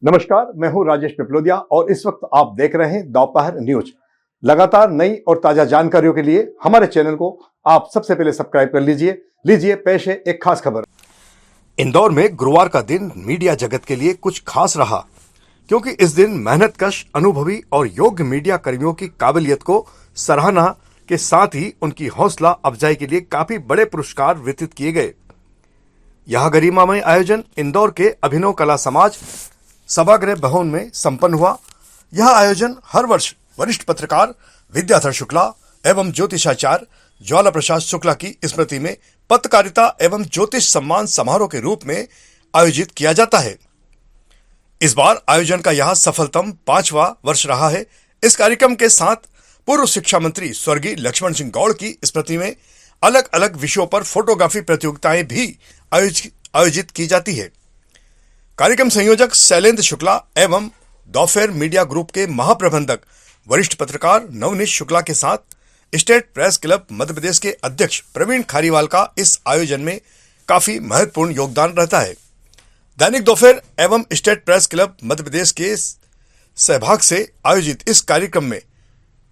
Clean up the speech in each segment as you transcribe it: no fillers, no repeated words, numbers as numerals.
नमस्कार, मैं हूं राजेश पिपलोदिया और इस वक्त आप देख रहे हैं दोपहर न्यूज। लगातार नई और ताजा जानकारियों के लिए हमारे चैनल को आप सबसे पहले सब्सक्राइब कर लीजिए पेश है एक खास खबर। इंदौर में गुरुवार का दिन मीडिया जगत के लिए कुछ खास रहा, क्योंकि इस दिन मेहनतकश, अनुभवी और योग्य मीडिया कर्मियों की काबिलियत को सराहना के साथ ही उनकी हौसला अफजाई के लिए काफी बड़े पुरस्कार वितरित किए गए। यह गरिमामय आयोजन इंदौर के अभिनव कला समाज सभागृह भवन में संपन्न हुआ। यह आयोजन हर वर्ष वरिष्ठ पत्रकार विद्याधर शुक्ला एवं ज्योतिषाचार्य ज्वाला प्रसाद शुक्ला की स्मृति में पत्रकारिता एवं ज्योतिष सम्मान समारोह के रूप में आयोजित किया जाता है। इस बार आयोजन का यह सफलतम 5वां वर्ष रहा है। इस कार्यक्रम के साथ पूर्व शिक्षा मंत्री स्वर्गीय लक्ष्मण सिंह गौड़ की स्मृति में अलग अलग विषयों पर फोटोग्राफी प्रतियोगिताएं भी आयोजित की जाती है। कार्यक्रम संयोजक शैलेंद्र शुक्ला एवं दोपहर मीडिया ग्रुप के महाप्रबंधक वरिष्ठ पत्रकार नवनीत शुक्ला के साथ state press club Madhya Pradesh के अध्यक्ष प्रवीण खारीवाल का इस आयोजन में काफी महत्वपूर्ण योगदान रहता है। दैनिक दोपहर एवं state press club Madhya Pradesh के सहभाग से आयोजित इस कार्यक्रम में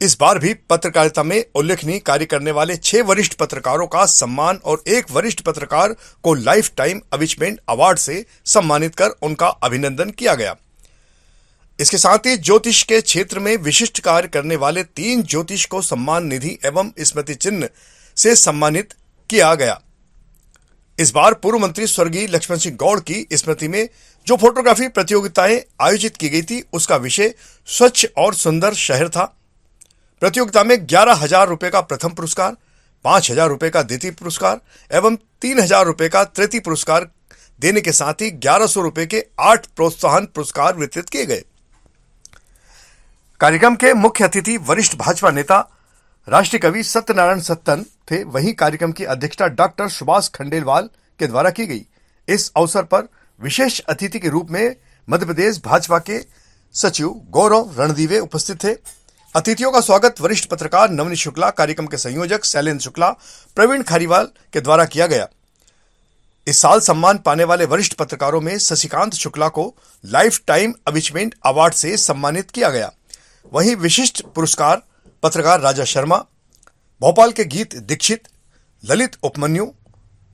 इस बार भी पत्रकारिता में उल्लेखनीय कार्य करने वाले 6 वरिष्ठ पत्रकारों का सम्मान और एक वरिष्ठ पत्रकार को लाइफ टाइम अचीवमेंट अवार्ड से सम्मानित कर उनका अभिनंदन किया गया। इसके साथ ही ज्योतिष के क्षेत्र में विशिष्ट कार्य करने वाले 3 ज्योतिष को सम्मान निधि एवं स्मृति चिन्ह से सम्मानित किया गया। इस बार पूर्व मंत्री स्वर्गीय लक्ष्मण सिंह गौड़ की स्मृति में जो फोटोग्राफी प्रतियोगिताएं आयोजित की गई थी, उसका विषय स्वच्छ और सुंदर शहर था। प्रतियोगिता में 11,000 रुपए का प्रथम पुरस्कार, 5,000 रुपए का द्वितीय पुरस्कार एवं 3,000 रुपए का तृतीय पुरस्कार देने के साथ ही 1,100 रुपए के 8 प्रोत्साहन पुरस्कार वितरित किए गए। कार्यक्रम के मुख्य अतिथि वरिष्ठ भाजपा नेता राष्ट्रीय कवि सत्यनारायण सत्तन थे। वहीं कार्यक्रम की अध्यक्षता डॉक्टर सुभाष खंडेलवाल के द्वारा की गई। इस अवसर पर विशेष अतिथि के रूप में मध्य प्रदेश भाजपा के सचिव गौरव रणदीवे उपस्थित थे। अतिथियों का स्वागत वरिष्ठ पत्रकार नवनीत शुक्ला, कार्यक्रम के संयोजक शैलेंद्र शुक्ला, प्रवीण खारीवाल के द्वारा किया गया। इस साल सम्मान पाने वाले वरिष्ठ पत्रकारों में शशिकांत शुक्ला को लाइफ टाइम अचीवमेंट अवार्ड से सम्मानित किया गया। वहीं विशिष्ट पुरस्कार पत्रकार राजा शर्मा, भोपाल के गीत दीक्षित, ललित उपमन्यु,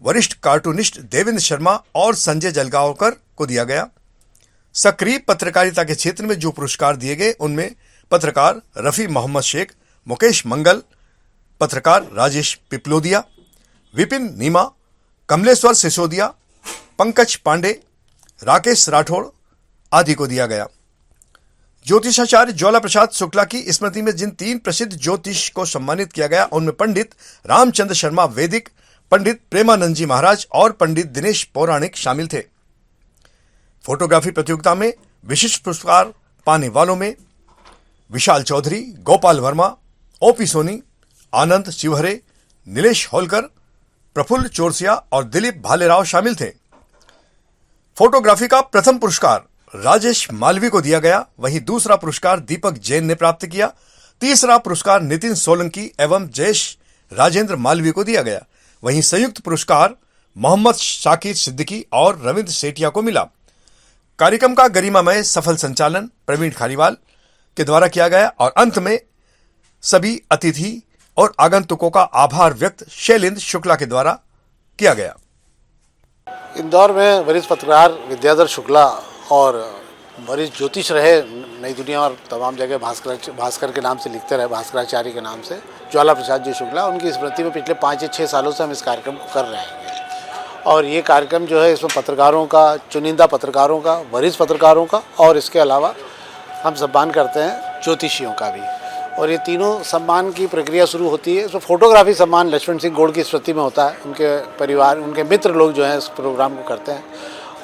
वरिष्ठ कार्टूनिस्ट देवेंद्र शर्मा और संजय जलगांवकर को दिया गया। सक्रिय पत्रकारिता के क्षेत्र में जो पुरस्कार दिए गए उनमें पत्रकार रफी मोहम्मद शेख, मुकेश मंगल, पत्रकार राजेश पिपलोदिया, विपिन नीमा, कमलेश्वर सिसोदिया, पंकज पांडे, राकेश राठौड़ आदि को दिया गया। ज्योतिषाचार्य ज्वाला प्रसाद शुक्ला की स्मृति में जिन 3 प्रसिद्ध ज्योतिष को सम्मानित किया गया उनमें पंडित रामचंद्र शर्मा वैदिक, पंडित प्रेमानंद जी महाराज और पंडित दिनेश पौराणिक शामिल थे। फोटोग्राफी प्रतियोगिता में विशिष्ट पुरस्कार पाने वालों में विशाल चौधरी, गोपाल वर्मा, ओपी सोनी, आनंद शिवहरे, नीलेश होलकर, प्रफुल्ल चोरसिया और दिलीप भालेराव शामिल थे। फोटोग्राफी का प्रथम पुरस्कार राजेश मालवी को दिया गया। वहीं दूसरा पुरस्कार दीपक जैन ने प्राप्त किया। तीसरा पुरस्कार नितिन सोलंकी एवं जयेश राजेंद्र मालवी को दिया गया। वहीं संयुक्त पुरस्कार मोहम्मद शाकिर सिद्दीकी और रविंद्र सेठिया को मिला। कार्यक्रम का गरिमामय सफल संचालन प्रवीण खारीवाल के द्वारा किया गया और अंत में सभी अतिथि और आगंतुकों का आभार व्यक्त शैलेंद्र शुक्ला के द्वारा किया गया। इंदौर में वरिष्ठ पत्रकार विद्याधर शुक्ला और वरिष्ठ ज्योतिष रहे, नई दुनिया और तमाम जगह भास्कर के नाम से लिखते रहे, भास्कराचार्य के नाम से, ज्वाला प्रसाद जी शुक्ला, उनकी स्मृति में पिछले 5 या 6 सालों से हम इस कार्यक्रम को कर रहे हैं। और ये कार्यक्रम जो है, इसमें पत्रकारों का, चुनिंदा पत्रकारों का, वरिष्ठ पत्रकारों का और इसके अलावा हम सम्मान करते हैं ज्योतिषियों का भी। और ये तीनों सम्मान की प्रक्रिया शुरू होती है। इसमें फोटोग्राफी सम्मान लक्ष्मण सिंह गौड़ की स्मृति में होता है। उनके परिवार, उनके मित्र लोग जो हैं इस प्रोग्राम को करते हैं।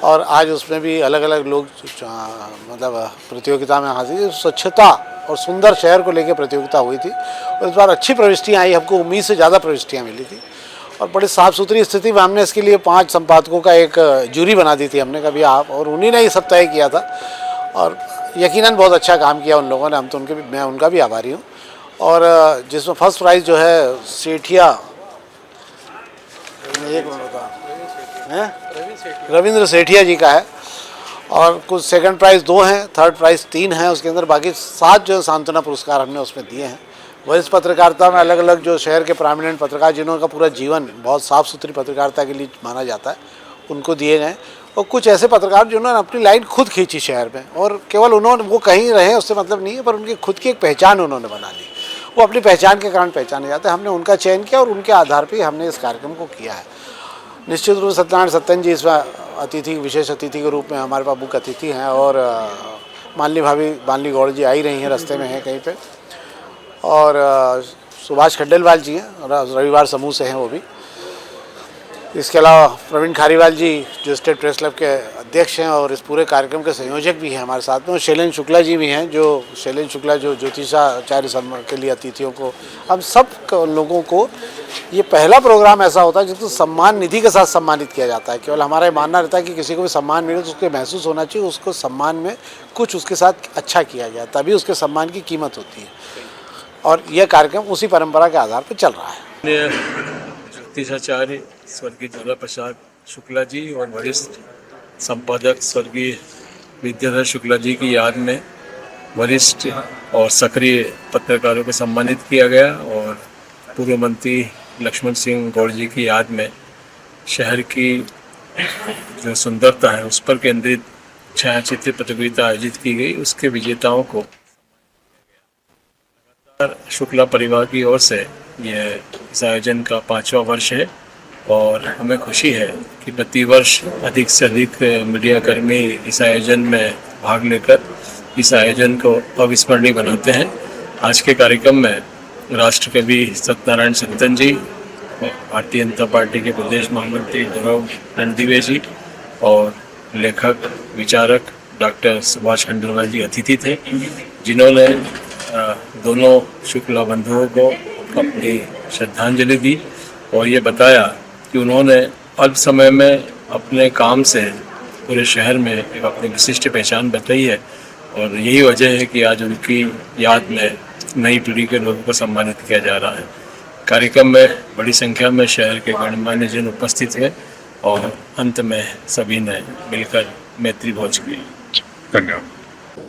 और आज उसमें भी अलग अलग लोग मतलब प्रतियोगिता में हाजिर। स्वच्छता और सुंदर शहर को लेकर प्रतियोगिता हुई थी और इस बार अच्छी प्रविष्टियाँ आई। हमको उम्मीद से ज़्यादा प्रविष्टियाँ मिली थी और बड़ी साफ़ सुथरी स्थिति में हमने इसके लिए 5 संपादकों का एक जूरी बना दी थी हमने, कभी आप, और उन्हीं ने ये सब तय किया था और यकीनन बहुत अच्छा काम किया उन लोगों ने। हम तो मैं उनका भी आभारी हूँ। और जिसमें फर्स्ट प्राइज़ जो है सेठिया, एक रविंद्र सेठिया जी का है और कुछ सेकंड प्राइज़ 2 हैं, थर्ड प्राइज़ 3 हैं, उसके अंदर बाकी 7 जो सांत्वना पुरस्कार हमने उसमें दिए हैं। वरिष्ठ पत्रकारिता में अलग अलग जो शहर के प्रोमिनेंट पत्रकार जिन्होंने का पूरा जीवन बहुत साफ़ सुथरी पत्रकारिता के लिए माना जाता है, उनको दिए गए। और कुछ ऐसे पत्रकार जिन्होंने अपनी लाइन खुद खींची शहर में, और केवल उन्होंने, वो कहीं रहे उससे मतलब नहीं है, पर उनकी खुद की एक पहचान उन्होंने बना ली, वो अपनी पहचान के कारण पहचाने जाते हैं। हमने उनका चयन किया और उनके आधार पर हमने इस कार्यक्रम को किया है। निश्चित रूप से सत्यनारायण सत्यन जी इसमें अतिथि, विशेष अतिथि के रूप में हमारे पास मुख्य अतिथि हैं, और मानली भाभी, मानली गौड़ जी आई रही हैं, रास्ते में हैं कहीं पे, और सुभाष खंडेलवाल जी हैं, रविवार समूह से हैं वो भी। इसके अलावा प्रवीण खारीवाल जी जो स्टेट प्रेस क्लब के अध्यक्ष हैं और इस पूरे कार्यक्रम के संयोजक भी हैं हमारे साथ में, और शैलेंद्र शुक्ला जी भी हैं, जो शैलेंद्र शुक्ला जो ज्योतिषाचार्य सम्मान के लिए अतिथियों को, हम सब लोगों को, ये पहला प्रोग्राम ऐसा होता है जिसको सम्मान निधि के साथ सम्मानित किया जाता है। केवल हमारा मानना रहता है कि किसी को भी सम्मान मिले तो उसको महसूस होना चाहिए उसको सम्मान में कुछ उसके साथ अच्छा किया गया, तभी उसके सम्मान की कीमत होती है, और यह कार्यक्रम उसी परंपरा के आधार पर चल रहा है। ज्योतिषाचार्य स्वर्गीय ज्वाला प्रसाद शुक्ला जी और वरिष्ठ संपादक स्वर्गीय विद्याधर शुक्ला जी की याद में वरिष्ठ और सक्रिय पत्रकारों को सम्मानित किया गया, और पूर्व मंत्री लक्ष्मण सिंह गौड़ जी की याद में शहर की जो सुंदरता है उस पर केंद्रित छायाचित्र प्रतियोगिता आयोजित की गई। उसके विजेताओं को शुक्ला परिवार की ओर से यह इस आयोजन का 5वां वर्ष है, और हमें खुशी है कि प्रतिवर्ष अधिक से अधिक मीडियाकर्मी इस आयोजन में भाग लेकर इस आयोजन को अविस्मरणीय बनाते हैं। आज के कार्यक्रम में राष्ट्रकवि सत्यनारायण सत्यन जी, भारतीय जनता पार्टी के प्रदेश महामंत्री ध्रुव रणदीवे जी और लेखक विचारक डॉक्टर सुभाष खंडेलवाल जी अतिथि थे, जिन्होंने दोनों शुक्ला बंधुओं को अपनी श्रद्धांजलि दी और ये बताया कि उन्होंने अल्प समय में अपने काम से पूरे शहर में एक अपनी विशिष्ट पहचान बताई है, और यही वजह है कि आज उनकी याद में नई पीढ़ी के लोगों को सम्मानित किया जा रहा है। कार्यक्रम में बड़ी संख्या में शहर के गणमान्य जन उपस्थित हैं, और अंत में सभी ने मिलकर मैत्री भोज की। धन्यवाद।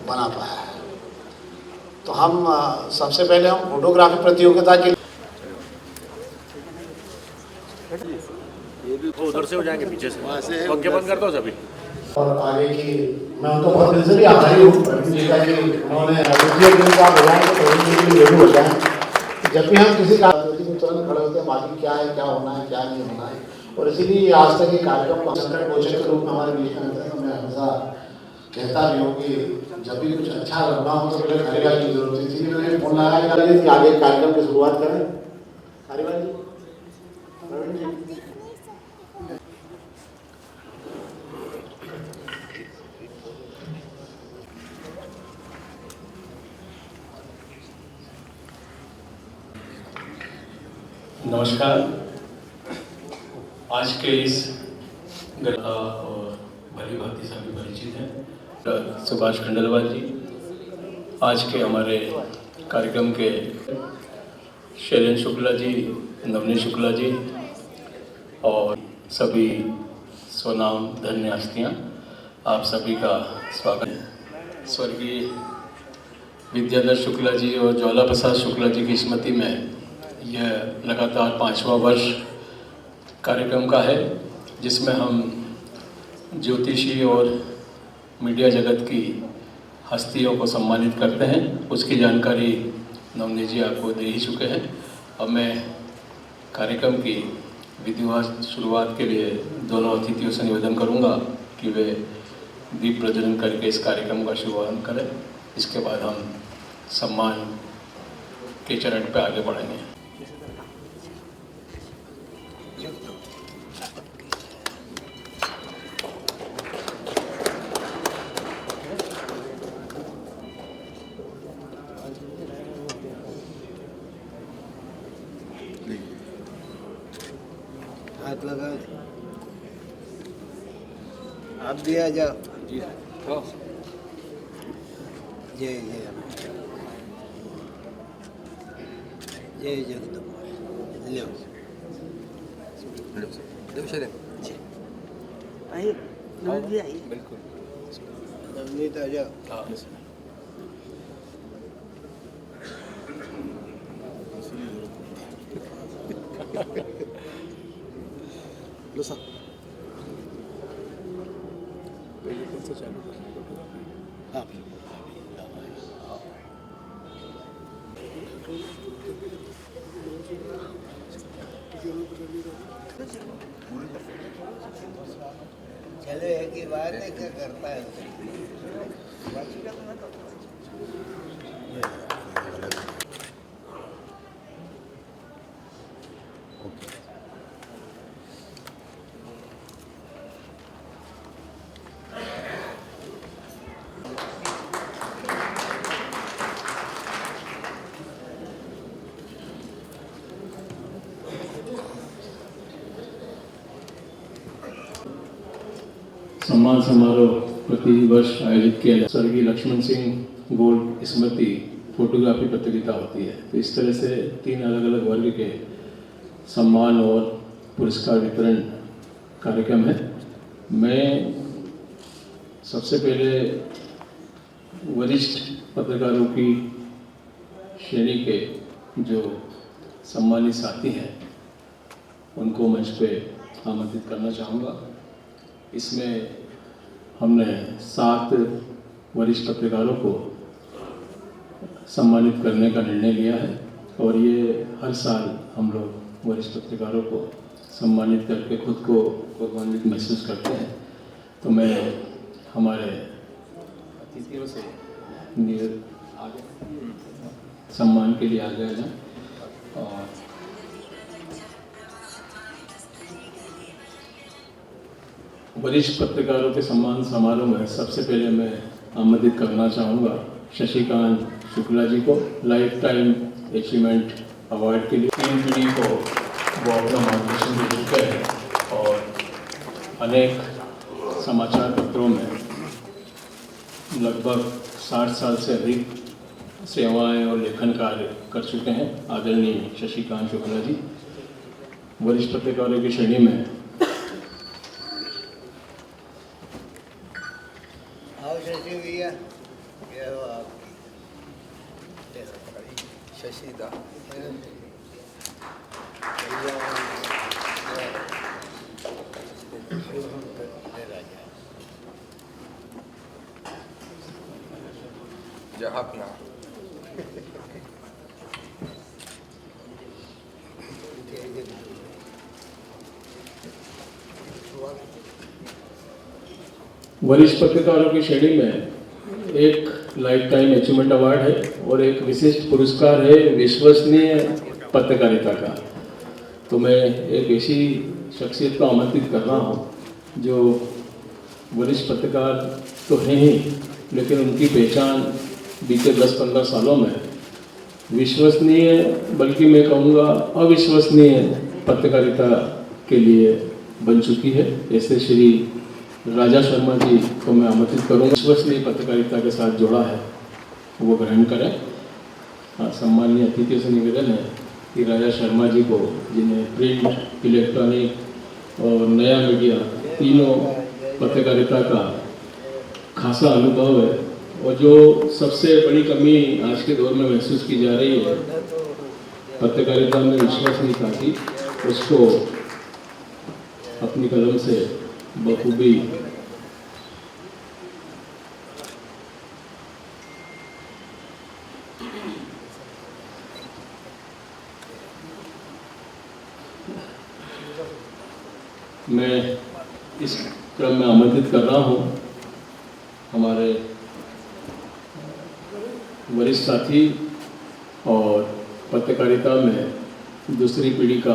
बना पाया है। तो हम सबसे पहले हम फोटोग्राफी प्रतियोगिता के उधर से हो जाएंगे, पीछे से पंखे बंद कर दो सभी। और आगे की मैं उनको बहुत दिल से भी आभारी हूँ प्रतियोगिता की, उन्होंने हो जाए। जब भी हम किसी का तुरंत खड़े होते हैं, बाकी क्या है, क्या होना है, क्या नहीं होना है, और इसीलिए आज तक ये कार्यक्रम संकट मोचक के रूप में हमारे बीच में रहता है। तो मैं हमेशा कहता भी हूँ कि जब भी कुछ अच्छा करना हो तो पहले खारीवाल की जरूरत है, इसीलिए मैंने फोन लगाया कि आगे कार्यक्रम की शुरुआत करें। खारीवाल जी, प्रवीण जी, नमस्कार। आज के इस और भली भांति सभी परिचित हैं सुभाष खंडेलवाल जी। आज के हमारे कार्यक्रम के शैलेंद्र शुक्ला जी, नवनीत शुक्ला जी और सभी स्वनाम धन्य हस्तियाँ, आप सभी का स्वागत है। स्वर्गीय विद्याधर शुक्ला जी और ज्वाला प्रसाद शुक्ला जी की स्मृति में यह लगातार 5वां वर्ष कार्यक्रम का है, जिसमें हम ज्योतिषी और मीडिया जगत की हस्तियों को सम्मानित करते हैं। उसकी जानकारी नवनीत जी आपको दे ही चुके हैं। अब मैं कार्यक्रम की विधिवत शुरुआत के लिए दोनों अतिथियों से निवेदन करूंगा कि वे दीप प्रज्वलन करके इस कार्यक्रम का शुभारंभ करें। इसके बाद हम सम्मान के चरण पर आगे बढ़ेंगे। हाथ लगा, आप भी आ जाओ। जय जय जय जगदम्बा। लो आइए, नमस्ते, आइए। बिल्कुल। नवनीत आ जाओ। चलो एक ही बात है, क्या करता है। सम्मान समारोह प्रतिवर्ष आयोजित किया जाता है। स्वर्गीय लक्ष्मण सिंह गोल्ड स्मृति फोटोग्राफी प्रतियोगिता होती है। तो इस तरह से 3 अलग अलग वर्ग के सम्मान और पुरस्कार वितरण कार्यक्रम है। मैं सबसे पहले वरिष्ठ पत्रकारों की श्रेणी के जो सम्मानित साथी हैं उनको मंच पे आमंत्रित करना चाहूँगा। इसमें हमने 7 वरिष्ठ पत्रकारों को सम्मानित करने का निर्णय लिया है और ये हर साल हम लोग वरिष्ठ पत्रकारों को सम्मानित करके खुद को गौरवान्वित महसूस करते हैं। तो मैं हमारे अतिथियों से आगे सम्मान के लिए आ गया जाए और वरिष्ठ पत्रकारों के सम्मान समारोह में सबसे पहले मैं आमंत्रित करना चाहूँगा शशिकांत शुक्ला जी को लाइफ टाइम अचीवमेंट अवार्ड के लिए। 3 पीढ़ी को वो अपना मार्गदर्शन दे चुके हैं और अनेक समाचार पत्रों में लगभग 60 साल से अधिक सेवाएं और लेखन कार्य कर चुके हैं। आदरणीय शशिकांत शुक्ला जी वरिष्ठ पत्रकारों की श्रेणी में आओ शशि भैया, ये हो आप। शशिदा जहापना वरिष्ठ पत्रकारों की श्रेणी में एक लाइफ टाइम अचीवमेंट अवार्ड है और एक विशिष्ट पुरस्कार है विश्वसनीय पत्रकारिता का। तो मैं एक ऐसी शख्सियत को आमंत्रित कर रहा हूँ जो वरिष्ठ पत्रकार तो हैं ही, लेकिन उनकी पहचान बीते 10-15 सालों में विश्वसनीय, बल्कि मैं कहूँगा अविश्वसनीय पत्रकारिता के लिए बन चुकी है। ऐसे श्री राजा शर्मा जी को मैं आमंत्रित करूँगा। विश्वसनीय पत्रकारिता के साथ जोड़ा है वो ग्रहण करें। सम्मानीय अतिथियों से निवेदन है कि राजा शर्मा जी को, जिन्हें प्रिंट, इलेक्ट्रॉनिक और नया मीडिया तीनों पत्रकारिता का खासा अनुभव है और जो सबसे बड़ी कमी आज के दौर में महसूस की जा रही है पत्रकारिता में विश्वसनीयता की, उसको अपनी कलम से बखूबी मैं इस क्रम में आमंत्रित कर रहा हूँ हमारे वरिष्ठ साथी और पत्रकारिता में दूसरी पीढ़ी का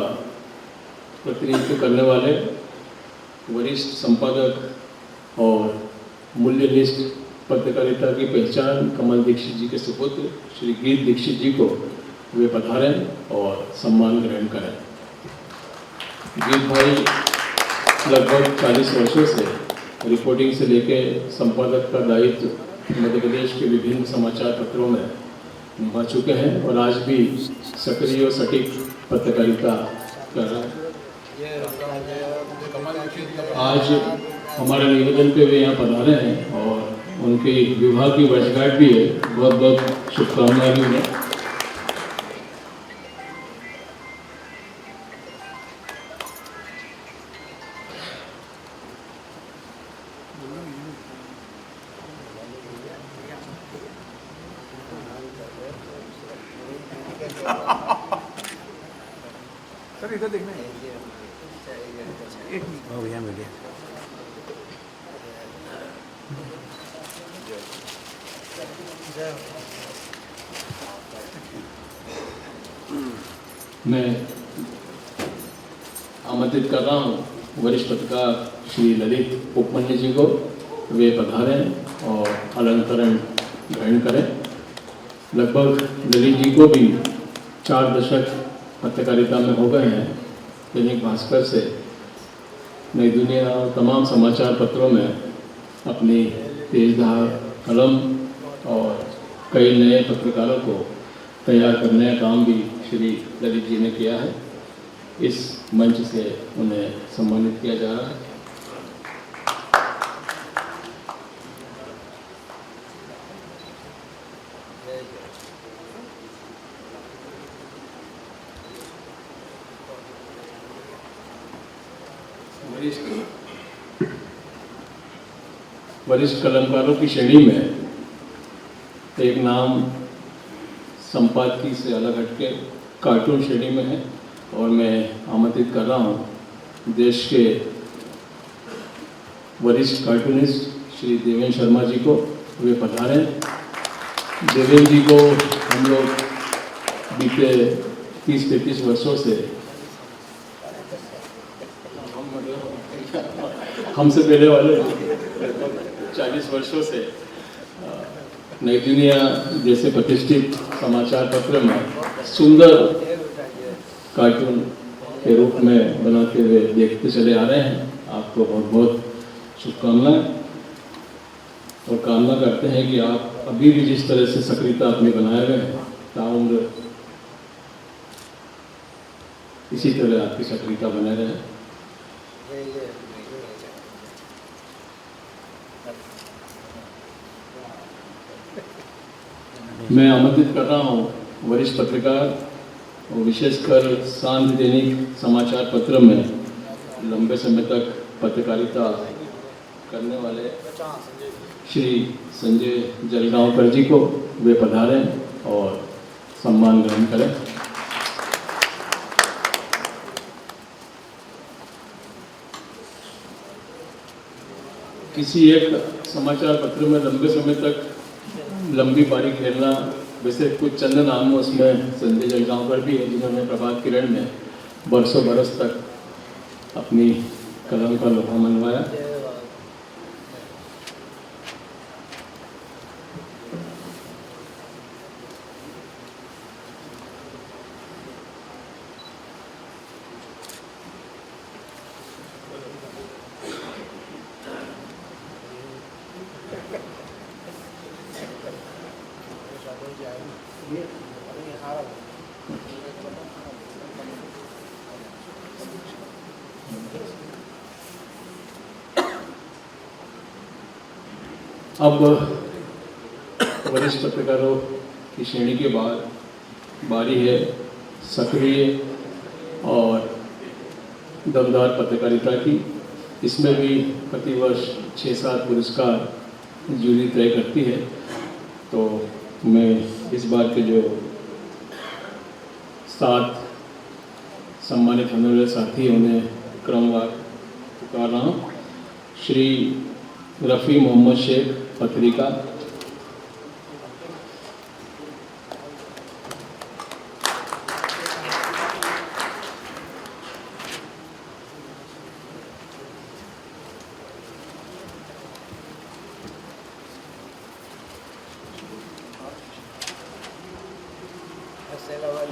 प्रतिनिधित्व करने वाले वरिष्ठ संपादक और मूल्यनिष्ठ पत्रकारिता की पहचान कमल दीक्षित जी के सुपुत्र श्री गीत दीक्षित जी को वे पधारें और सम्मान ग्रहण करें। गीत भाई लगभग 40 वर्षों से रिपोर्टिंग से लेकर संपादक का दायित्व मध्य प्रदेश के विभिन्न समाचार पत्रों में निभा चुके हैं और आज भी सक्रिय और सटीक पत्रकारिता कर रहे हैं। आज हमारे निवेदन पे वे यहाँ पधारे हैं और उनकी विवाह की वर्षगांठ भी है, बहुत बहुत शुभकामनाएं भी उन्हें। सर इधर देखना है। भैया मिलिए। मैं आमंत्रित कर रहा हूँ वरिष्ठ पत्रकार श्री ललित उपमन्यु जी को, वे पधारें और अलंकरण ग्रहण करें। लगभग ललित जी को भी 4 दशक पत्रकारिता में हो गए हैं। दैनिक भास्कर से नई दुनिया और तमाम समाचार पत्रों में अपनी तेजधार कलम और कई नए पत्रकारों को तैयार करने का काम भी श्री ललित जी ने किया है। इस मंच से उन्हें सम्मानित किया जा रहा है। वरिष्ठ कलमकारों की श्रेणी में एक नाम संपादकीय से अलग हटके कार्टून श्रेणी में है और मैं आमंत्रित कर रहा हूँ देश के वरिष्ठ कार्टूनिस्ट श्री देवेंद्र शर्मा जी को, वे पधारें। देवेंद्र जी को हम लोग बीते 30-33 वर्षों से, हमसे पहले वाले 40 वर्षों से नई दुनिया जैसे प्रतिष्ठित समाचार पत्र में सुंदर कार्टून के रूप में बनाते हुए देखते चले आ रहे हैं। आपको बहुत बहुत शुभकामनाएं और कामना करते हैं कि आप अभी भी जिस तरह से सक्रियता अपनी बनाए हुए हैं, ताउम्र इसी तरह आपकी सक्रियता बने रहे। मैं आमंत्रित कर रहा हूँ वरिष्ठ पत्रकार और विशेषकर सांझ दैनिक समाचार पत्र में लंबे समय तक पत्रकारिता करने वाले श्री संजय जलगांवकर जी को, वे पधारें और सम्मान ग्रहण करें। किसी एक समाचार पत्र में लंबे समय तक लंबी पारी खेलना, वैसे कुछ चंद नाम उसमें संजय जलगांवकर भी है जिन्होंने प्रभात किरण में बरसों बरस तक अपनी कलम का लोहा मनवाया। अब वरिष्ठ पत्रकारों की श्रेणी के बाद बारी है सक्रिय और दमदार पत्रकारिता की। इसमें भी प्रतिवर्ष 6-7 पुरस्कार जूरी तय करती है। तो मैं इस बार के जो 7 सम्मानित होने वाले साथी उन्हें क्रमवार पुकार रहा हूँ। श्री रफ़ी मोहम्मद शेख, पत्रिका।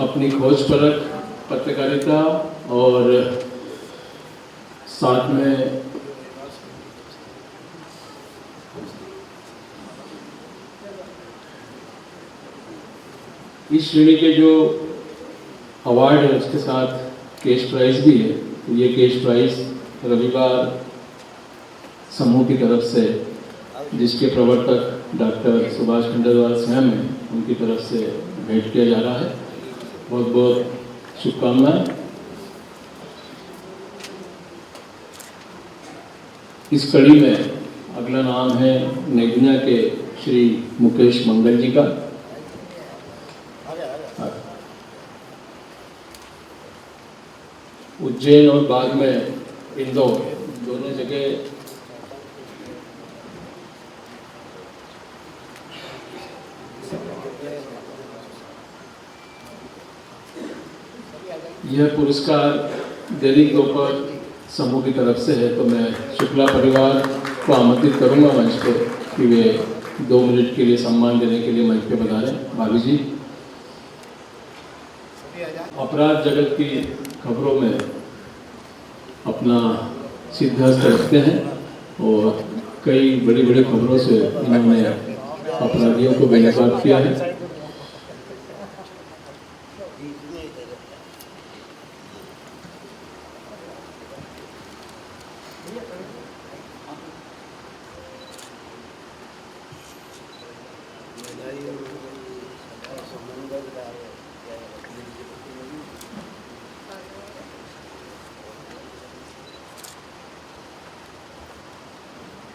अपनी खोज परख पत्रकारिता और साथ में इस श्रेणी के जो अवार्ड है उसके साथ कैश प्राइज भी है। ये कैश प्राइज रविवार समूह की तरफ से जिसके प्रवर्तक डॉक्टर सुभाष खंडेलवाल स्वयं हैं, उनकी तरफ से भेंट किया जा रहा है। बहुत बहुत शुभकामनाएं। इस कड़ी में अगला नाम है नई दुनिया के श्री मुकेश मंगल जी का। उज्जैन और बाद में इंदौर दोनों जगह यह पुरस्कार दैनिक दोपहर समूह की तरफ से है, तो मैं शुक्ला परिवार को आमंत्रित करूंगा मंच पे कि वे 2 मिनट के लिए सम्मान देने के लिए मंच पे पधारें। भाभी जी, अपराध जगत की खबरों में अपना सिद्धहस्त रखते हैं और कई बड़ी बड़ी खबरों से इन्होंने अपराधियों को बेनकाब किया है।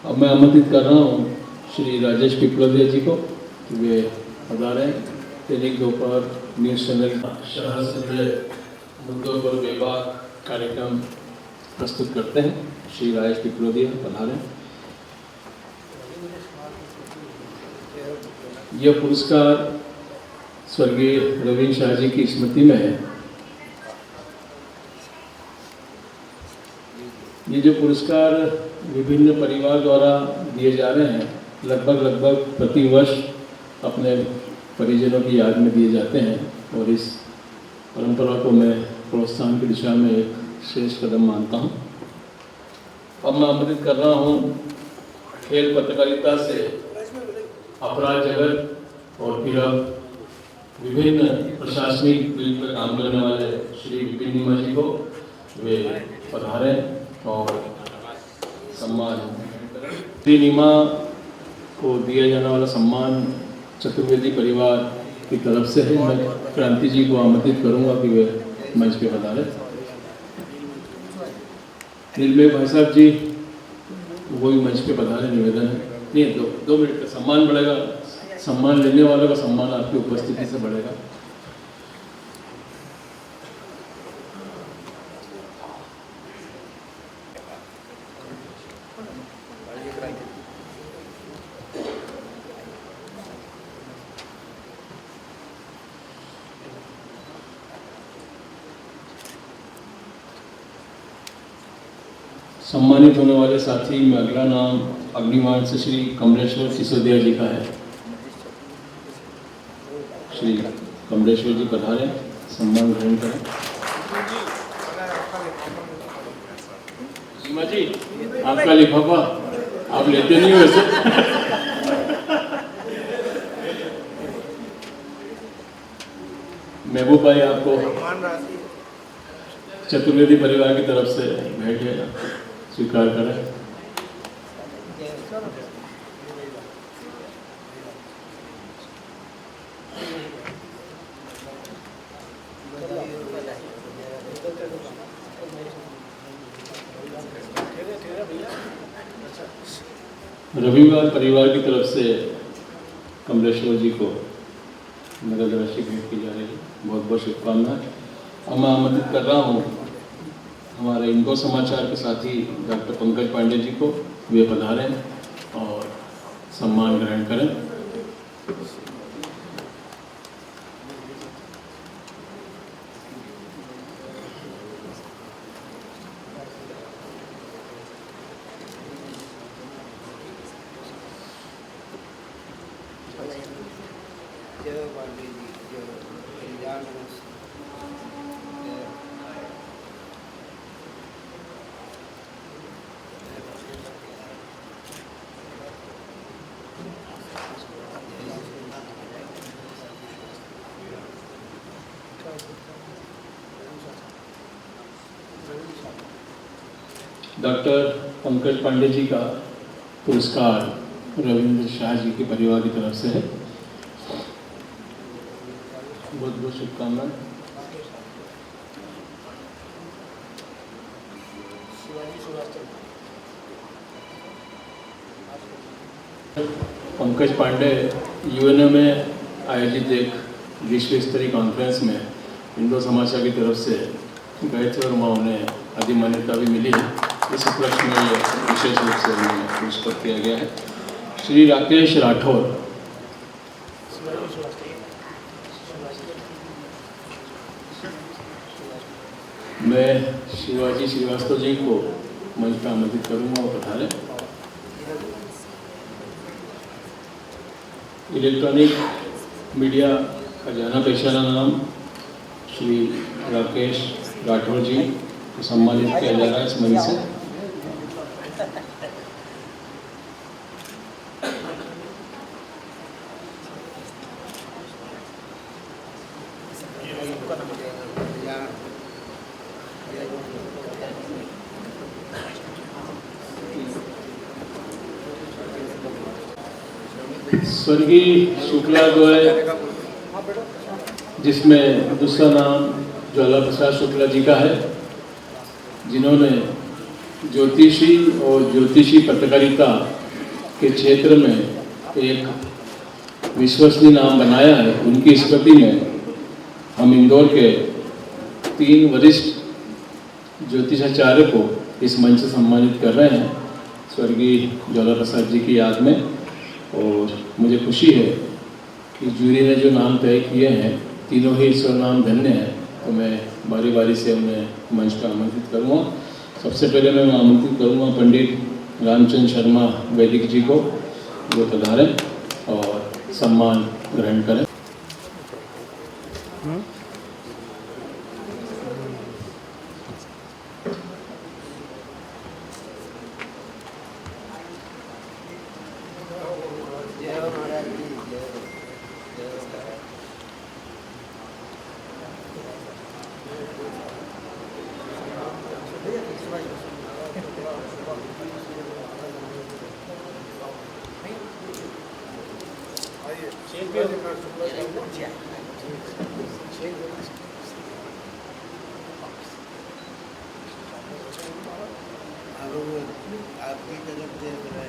अब मैं आमंत्रित कर रहा हूँ श्री राजेश पिपलोदिया जी को कि वे पधारें। दैनिक दोपहर न्यूज़ चैनल शहर से जुड़े मुद्दों पर विभाग कार्यक्रम प्रस्तुत करते हैं। श्री राजेश पिपलोदिया पधारें। यह पुरस्कार स्वर्गीय रवींद्र शाह जी की स्मृति में है। ये जो पुरस्कार विभिन्न परिवार द्वारा दिए जा रहे हैं, लगभग प्रतिवर्ष अपने परिजनों की याद में दिए जाते हैं और इस परंपरा को मैं प्रोत्साहन की दिशा में एक श्रेष्ठ कदम मानता हूँ। अब मैं आमंत्रित कर रहा हूँ खेल पत्रकारिता से अपराध जगत और फिर अब विभिन्न प्रशासनिक फील्ड पर काम करने वाले श्री विपिन नीमा जी को, वे पधारें और सम्मान। श्री नीमा को दिया जाने वाला सम्मान चतुर्वेदी परिवार की तरफ से है। मैं क्रांति जी को आमंत्रित करूंगा कि वे मंच पे पधारें। निर्मय भाई साहब जी वो भी मंच पे पधारे, निवेदन है। नहीं, 2 मिनट का सम्मान बढ़ेगा। सम्मान लेने वालों का सम्मान आपकी उपस्थिति से बढ़ेगा। सम्मानित होने वाले साथी में अगला नाम अग्निवाण से श्री कमलेश्वर सिसोदिया जी का है। श्री कमलेश्वर जी पधारे, सम्मान ग्रहण करें। सीमा जी, आपका लिफाफा आप लेते नहीं हो वैसे। महबूब भाई आपको चतुर्वेदी परिवार की तरफ से भेंट है, स्वीकार करें। रविवार परिवार की तरफ से कमलेश्वर जी को नगद राशि भेंट की जा रही है। बहुत बहुत शुभकामनाएं। अब मैं आमंत्रित कर रहा हूँ हमारे इंदौर समाचार के साथी डॉक्टर पंकज पांडे जी को, वे पधारें और सम्मान ग्रहण करें। डॉक्टर पंकज पांडे जी का पुरस्कार रविंद्र शाह जी के परिवार की तरफ से है। बहुत बहुत शुभकामनाएं। पंकज पांडे यूएनओ में आयोजित एक विश्व स्तरीय कॉन्फ्रेंस में हिंदू समाचार की तरफ से गए थे और वहाँ उन्हें आदि मान्यता भी मिली है। इस उपलक्ष्य में ये विशेष रूप से उन्हें पुरस्कृत किया गया है। श्री राकेश राठौर। मैं शिवाजी श्रीवास्तव जी को मंच पर आमंत्रित करूँगा और पधारें। इलेक्ट्रॉनिक मीडिया का जाना पेशाना नाम श्री राकेश राठौर जी को सम्मानित किया जा रहा है इस मंच से। स्वर्गीय शुक्ला जो है, जिसमें दूसरा नाम ज्वाला प्रसाद शुक्ला जी का है, जिन्होंने ज्योतिषी और ज्योतिषी पत्रकारिता के क्षेत्र में एक विश्वसनीय नाम बनाया है। उनकी स्मृति में हम इंदौर के 3 वरिष्ठ ज्योतिषाचार्य को इस मंच से सम्मानित कर रहे हैं स्वर्गीय ज्वाला प्रसाद जी की याद में। और मुझे खुशी है कि जूरी ने जो नाम तय किए हैं तीनों ही ईश्वर नाम धन्य हैं, तो मैं बारी बारी से उन्हें मंच पर आमंत्रित करूँगा। सबसे पहले मैं आमंत्रित करूँगा पंडित रामचंद्र शर्मा वैदिक जी को, जो पधारें और सम्मान ग्रहण करें। आपकी तरफ देख रहे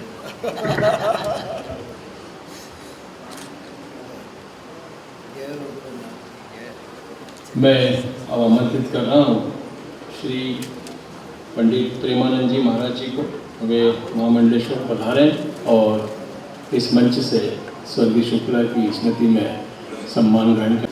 मैं अब आमंत्रित कर रहा हूँ श्री पंडित प्रेमानंद जी महाराज जी को। वे महामंडलेश्वर पधारें और इस मंच से स्वर्गीय शुक्ला की स्मृति में सम्मान ग्रहण करें।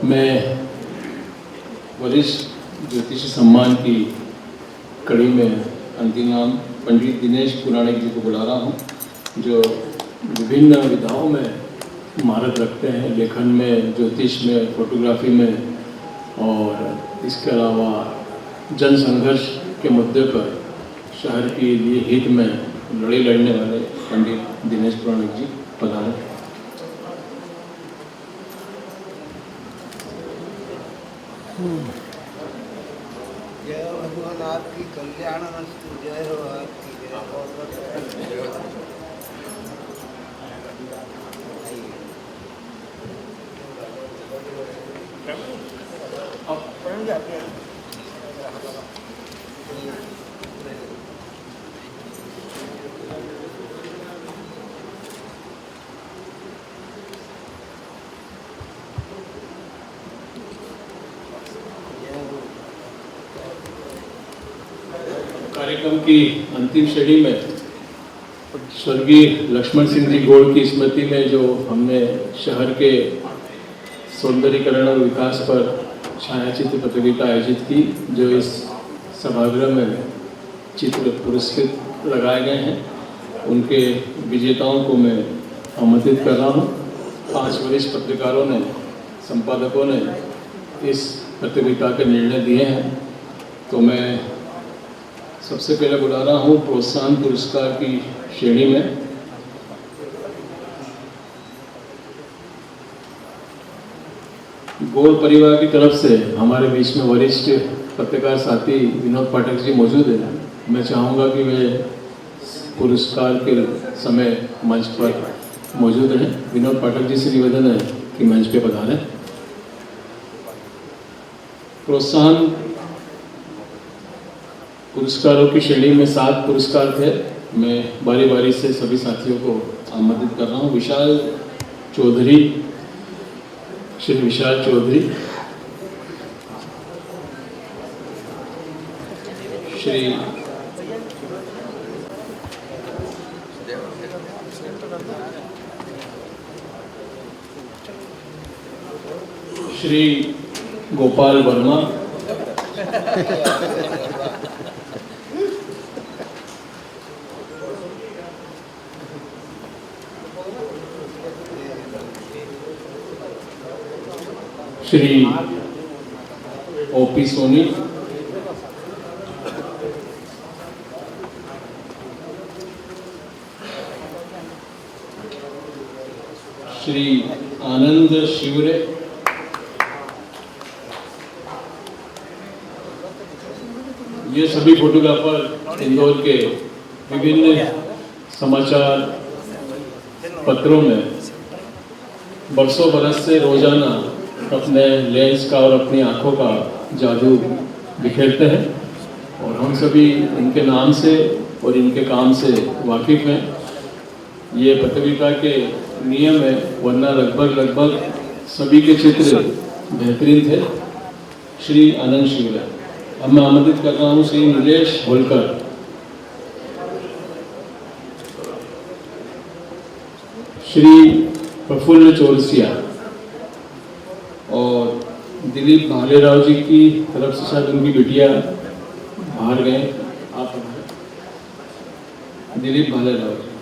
मैं वरिष्ठ ज्योतिषी सम्मान की कड़ी में अंतिम नाम पंडित दिनेश पुराणिक जी को बुला रहा हूँ, जो विभिन्न विधाओं में महारत रखते हैं, लेखन में, ज्योतिष में, फोटोग्राफी में, और इसके अलावा जन संघर्ष के मुद्दे पर शहर के लिए हित में लड़ाई लड़ने वाले पंडित दिनेश पुराणिक जी पधारे। जय भगवान आपकी कल्याण वस्तु, जय हो आपकी जय हो। कार्यक्रम की अंतिम श्रेणी में स्वर्गीय लक्ष्मण सिंह जी गोड़ की स्मृति में जो हमने शहर के सौंदर्यीकरण और विकास पर छायाचित्र प्रतियोगिता आयोजित की, जो इस सभागृह में चित्र पुरस्कृत लगाए गए हैं, उनके विजेताओं को मैं आमंत्रित कर रहा हूँ। 5 वरिष्ठ पत्रकारों ने, संपादकों ने इस प्रतियोगिता के निर्णय दिए हैं, तो मैं सबसे पहले बुला रहा हूँ प्रोत्साहन पुरस्कार की श्रेणी में गोड़ परिवार की तरफ से हमारे बीच में वरिष्ठ पत्रकार साथी विनोद पाठक जी मौजूद हैं। मैं चाहूँगा कि वे पुरस्कार के समय मंच पर मौजूद रहें। विनोद पाठक जी से निवेदन है कि मंच पे पधारें। प्रोत्साहन पुरस्कारों की श्रेणी में 7 पुरस्कार थे। मैं बारी बारी से सभी साथियों को आमंत्रित कर रहा हूँ। विशाल चौधरी, श्री विशाल चौधरी, श्री गोपाल वर्मा, श्री ओपी सोनी, श्री आनंद शिवरे, ये सभी फोटोग्राफर इंदौर के विभिन्न समाचार पत्रों में बरसों बरस से रोजाना अपने लेंस का और अपनी आंखों का जादू बिखेरते हैं और हम सभी इनके नाम से और इनके काम से वाकिफ़ हैं। ये प्रतियोगिता के नियम है, वरना लगभग सभी के चित्र बेहतरीन थे। श्री आनंद शिवरा। अब मैं आमंत्रित कर रहा हूँ श्री नीलेश होलकर, श्री प्रफुल्ल चौरसिया और दिलीप भालेराव जी की तरफ से शायद उनकी बिटिया बाहर गए, आप दिलीप भालेराव जी।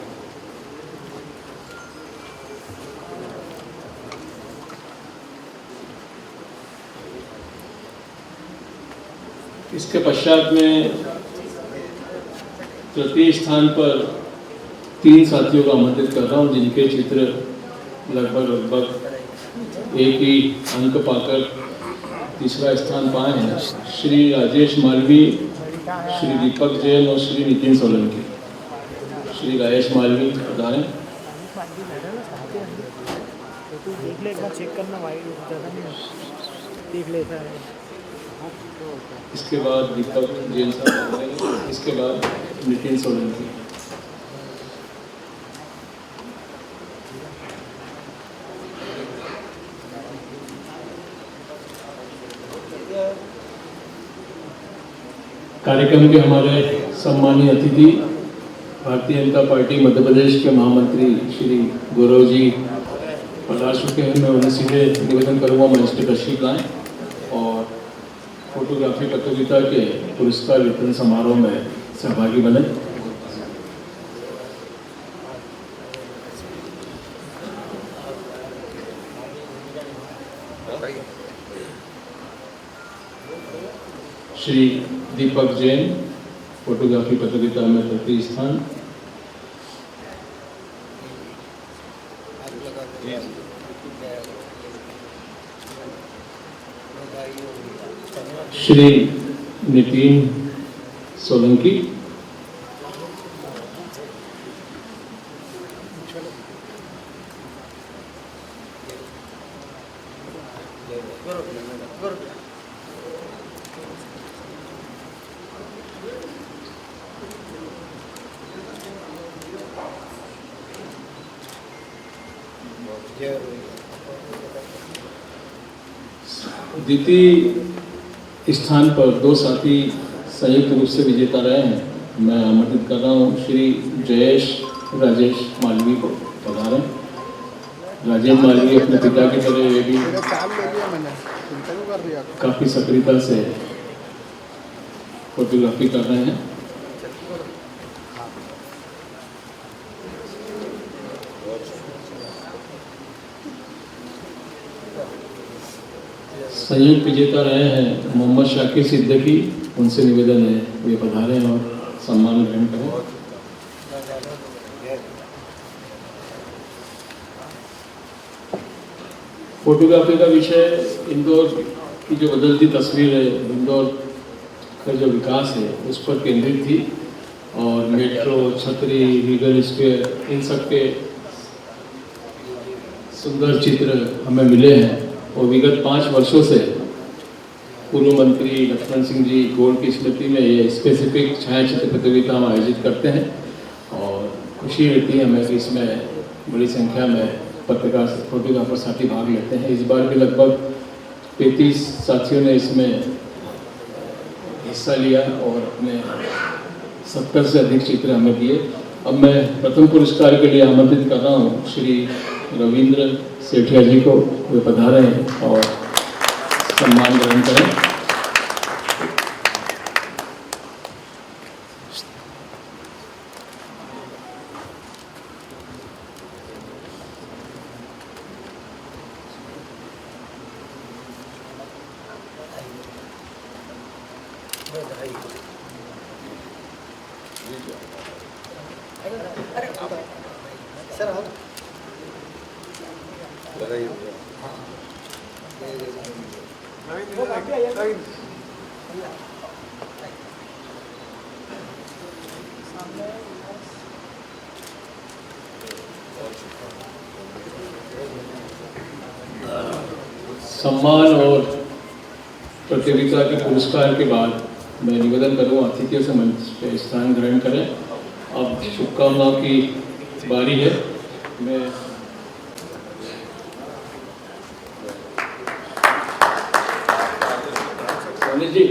इसके पश्चात में तृतीय स्थान पर 3 साथियों को आमंत्रित कर रहा हूँ, जिनके चित्र लगभग एक ही अंक पाकर तीसरा स्थान पाए हैं। श्री राजेश मालवी, श्री दीपक जैन और श्री नितिन सोलंकी। श्री राजेश मालवी बताएं। इसके बाद दीपक जैन साहब, इसके बाद नितिन सोलंकी। कार्यक्रम के हमारे सम्मानीय अतिथि भारतीय जनता पार्टी मध्य प्रदेश के महामंत्री श्री गौरव जी पधार चुके हैं। मैं उन्हें सीधे निवेदन करूँगा मंच पर तशरीफ लाएं और फोटोग्राफी प्रतियोगिता के पुरस्कार वितरण समारोह में सहभागी बने। श्री दीपक जैन फोटोग्राफी प्रतियोगिता में तृतीय स्थान। श्री नितिन सोलंकी। द्वितीय स्थान पर 2 साथी संयुक्त रूप से विजेता रहे हैं, मैं आमंत्रित कर रहा हूँ श्री जयेश राजेश मालवीय को। पधारें। राजेश मालवीय अपने पिता की तरह ये भी काफ़ी सक्रियता से फोटोग्राफी कर रहे हैं। संयुक्त विजेता रहे हैं मोहम्मद शाकिर सिद्दीकी, उनसे निवेदन है वे पधारें और सम्मान ग्रहण करें। फोटोग्राफी का विषय इंदौर की जो बदलती तस्वीर है, इंदौर का जो विकास है उस पर केंद्रित थी और मेट्रो, छतरी, रीगल स्क्वायर, इन सब के सुंदर चित्र हमें मिले हैं और विगत 5 वर्षों से पूर्व मंत्री लक्ष्मण सिंह जी गोल्ड की स्मृति में ये स्पेसिफिक छायाचित्र प्रतियोगिता हम आयोजित करते हैं और खुशी रहती है हमें कि इसमें बड़ी संख्या में पत्रकार फोटोग्राफर साथी भाग लेते हैं। इस बार भी लगभग 35 साथियों ने इसमें हिस्सा लिया और अपने 70 से अधिक चित्र हमें दिए। अब मैं प्रथम पुरस्कार के लिए आमंत्रित कर रहा हूँ श्री रविंद्र सेठिया जी को, वे पधारें और सम्मान ग्रहण करें। सम्मान और प्रतियोगिता के पुरस्कार के बाद मैं निवेदन करूँ अतिथियों से मंच पे स्थान ग्रहण करें। अब शुभकामनाओं की बारी है। मैं जी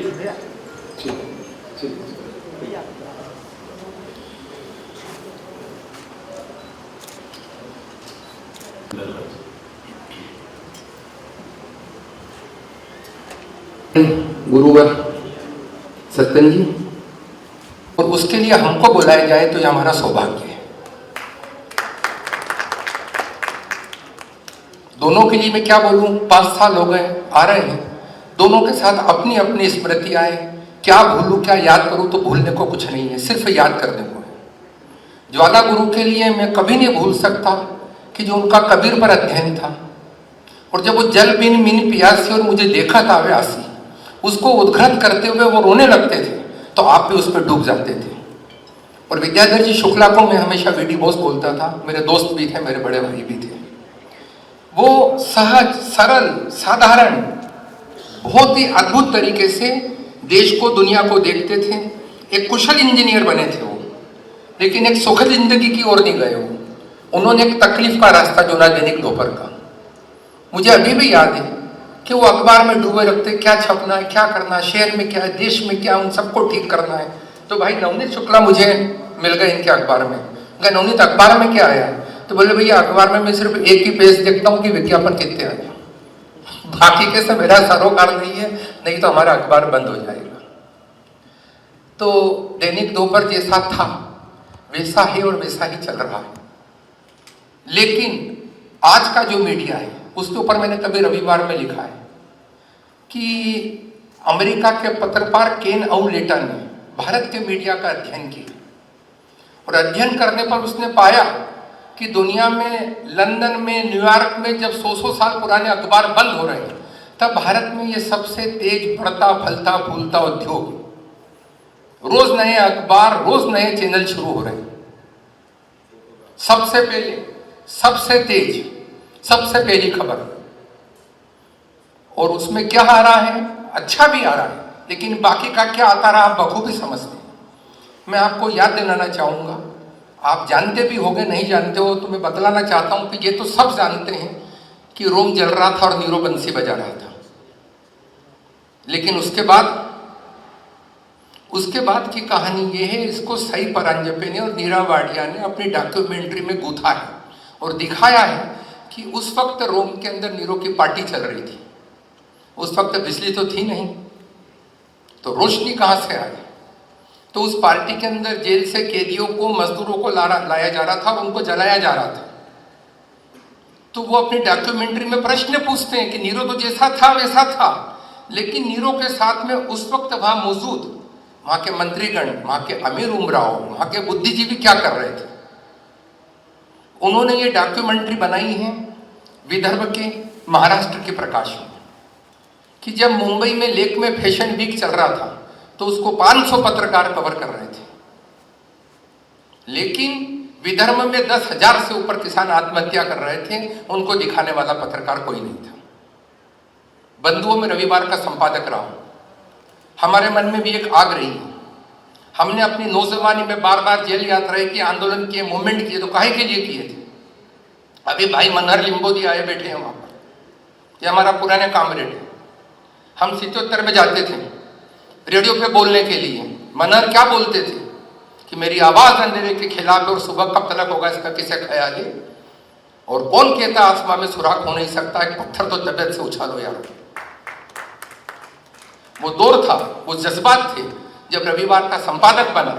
गुरुवर सत्यन जी, और उसके लिए हमको बुलाया जाए तो यह हमारा सौभाग्य है। दोनों के लिए मैं क्या बोलूं, 5 साल हो गए आ रहे हैं, दोनों के साथ अपनी अपनी स्मृति आए, क्या भूलूं क्या याद करूं, तो भूलने को कुछ नहीं है, सिर्फ याद करने को है। ज्वाला गुरु के लिए मैं कभी नहीं भूल सकता कि जो उनका कबीर पर अध्ययन था और जब वो जल बिन मिन पियासी और मुझे देखा था व्यासी, उसको उद्घृत करते हुए वो रोने लगते थे तो आप भी उस पर डूब जाते थे। और विद्याधर जी शुक्ला को मैं हमेशा वीडी बॉस बोलता था, मेरे दोस्त भी थे, मेरे बड़े भाई भी थे। वो सहज, सरल, साधारण, बहुत ही अद्भुत तरीके से देश को, दुनिया को देखते थे। एक कुशल इंजीनियर बने थे वो, लेकिन एक सुखद जिंदगी की ओर नहीं गए वो। उन्होंने एक तकलीफ का रास्ता चुना, दैनिक दोपहर का। मुझे अभी भी याद है कि वो अखबार में डूबे रखते, क्या छपना है, क्या करना है, शहर में क्या है, देश में क्या, उन सबको ठीक करना है। तो भाई नवनीत शुक्ला मुझे मिल गए इनके अखबार में। कहा नवनीत अखबार में क्या आया? तो बोले भैया अखबार में मैं सिर्फ एक ही पेज देखता हूँ कि विज्ञापन कितने आए, बाकी के सब मेरा सरोकार नहीं है, नहीं तो हमारा अखबार बंद हो जाएगा। तो दैनिक दोपहर जैसा था वैसा है और वैसा ही चल रहा है। लेकिन आज का जो मीडिया है उसके ऊपर मैंने कभी रविवार में लिखा है कि अमेरिका के पत्रकार केन औलेटा ने भारत के मीडिया का अध्ययन किया और अध्ययन करने पर उसने पाया कि दुनिया में, लंदन में, न्यूयॉर्क में जब 100 साल पुराने अखबार बंद हो रहे हैं, तब भारत में ये सबसे तेज बढ़ता फलता फूलता उद्योग। रोज नए अखबार, रोज नए चैनल शुरू हो रहे हैं। सबसे पहले, सबसे तेज, सबसे पहली खबर। और उसमें क्या आ रहा है? अच्छा भी आ रहा है, लेकिन बाकी का क्या आता रहा आप बखूबी समझते हैं। मैं आपको याद दिलाना चाहूंगा, आप जानते भी होंगे, नहीं जानते हो तो मैं बतलाना चाहता हूं कि ये तो सब जानते हैं कि रोम जल रहा था और नीरो बंसी बजा रहा था। लेकिन उसके बाद उसके बाद की कहानी ये है, इसको सई परांजपे ने और नीरा वाडिया ने अपनी डॉक्यूमेंट्री में गूंथा है और दिखाया है कि उस वक्त रोम के अंदर नीरो की पार्टी चल रही थी। उस वक्त बिजली तो थी नहीं, तो रोशनी कहाँ से आई? तो उस पार्टी के अंदर जेल से कैदियों को, मजदूरों को लाया जा रहा था और उनको जलाया जा रहा था। तो वो अपनी डॉक्यूमेंट्री में प्रश्न पूछते हैं कि नीरो तो जैसा था वैसा था, लेकिन नीरो के साथ में उस वक्त वहां मौजूद वहां के मंत्रीगण, वहां के अमीर उमराव, वहां के बुद्धिजीवी क्या कर रहे थे? उन्होंने ये डॉक्यूमेंट्री बनाई है विदर्भ के, महाराष्ट्र के प्रकाश में, कि जब मुंबई में लेक में फैशन वीक चल रहा था तो उसको 500 पत्रकार कवर कर रहे थे, लेकिन विदर्भ में 10,000 से ऊपर किसान आत्महत्या कर रहे थे, उनको दिखाने वाला पत्रकार कोई नहीं था। बंधुओं में रविवार का संपादक रहा हूं, हमारे मन में भी एक आग रही है। हमने अपनी नौजवानी में बार बार जेल यात्राएं की, आंदोलन किए, मूवमेंट किए, तो काहे के लिए किए थे? अभी भाई मनहर लिंबोदी आए बैठे हैं वहां पर, ये हमारा पुराने कामरेड है। हम 77 में जाते थे रेडियो पे बोलने के लिए। मनहर क्या बोलते थे कि मेरी आवाज अंधेरे के खिलाफ है और सुबह कब तलक होगा इसका किसे ख्याल है, और कौन कहता आसमां में सुराख हो नहीं सकता, एक पत्थर तो तबियत से उछालो यार। वो दौर था, वो जज्बात थे। जब रविवार का संपादक बना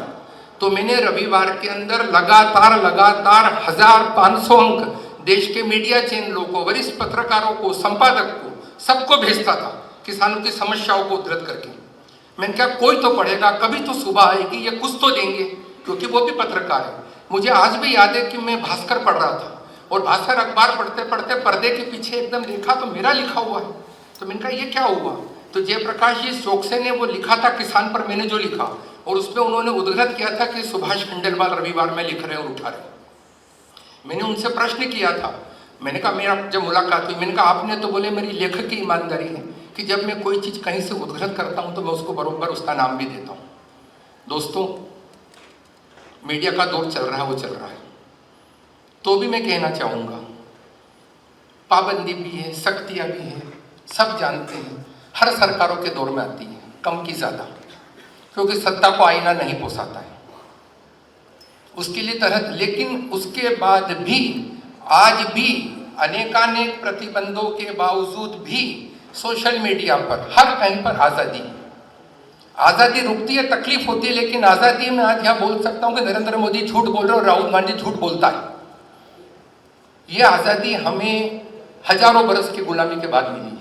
तो मैंने रविवार के अंदर लगातार 1500 अंक देश के मीडिया चैनलों को, वरिष्ठ पत्रकारों को, संपादक को, सबको भेजता था किसानों की समस्याओं को उद्धृत करके। मैंने कहा कोई तो पढ़ेगा, कभी तो सुबह आएगी, ये कुछ तो देंगे, क्योंकि वो भी पत्रकार है। मुझे आज भी याद है कि मैं भास्कर पढ़ रहा था और भास्कर अखबार पढ़ते पढ़ते पर्दे के पीछे एकदम देखा तो मेरा लिखा हुआ है। तो मैंने कहा ये क्या हुआ? तो जयप्रकाश जी चौकसे ने वो लिखा था किसान पर, मैंने जो लिखा, और उसमें उन्होंने उद्धृत किया था कि सुभाष खंडेलवाल रविवार में लिख रहे और उठा रहे। मैंने उनसे प्रश्न किया था, मैंने कहा, मेरा जब मुलाकात हुई, मैंने कहा आपने तो बोले मेरी लेखक की ईमानदारी है कि जब मैं कोई चीज़ कहीं से उद्धृत करता हूं तो मैं उसको बरोबर उसका नाम भी देता हूं। दोस्तों, मीडिया का दौर चल रहा है, वो चल रहा है, तो भी मैं कहना चाहूँगा पाबंदी भी है, सख्तियाँ भी हैं, सब जानते हैं, हर सरकारों के दौर में आती है, कम की ज़्यादा, क्योंकि सत्ता को आईना नहीं पोसाता है, उसके लिए तरह। लेकिन उसके बाद भी आज भी अनेकानेक प्रतिबंधों के बावजूद भी सोशल मीडिया पर हर कहीं पर आज़ादी रुकती है, तकलीफ होती है, लेकिन आज़ादी में आज यह बोल सकता हूं कि नरेंद्र मोदी झूठ बोल रहे और राहुल गांधी झूठ बोलता है। यह आज़ादी हमें हजारों बरस की गुलामी के बाद मिली है।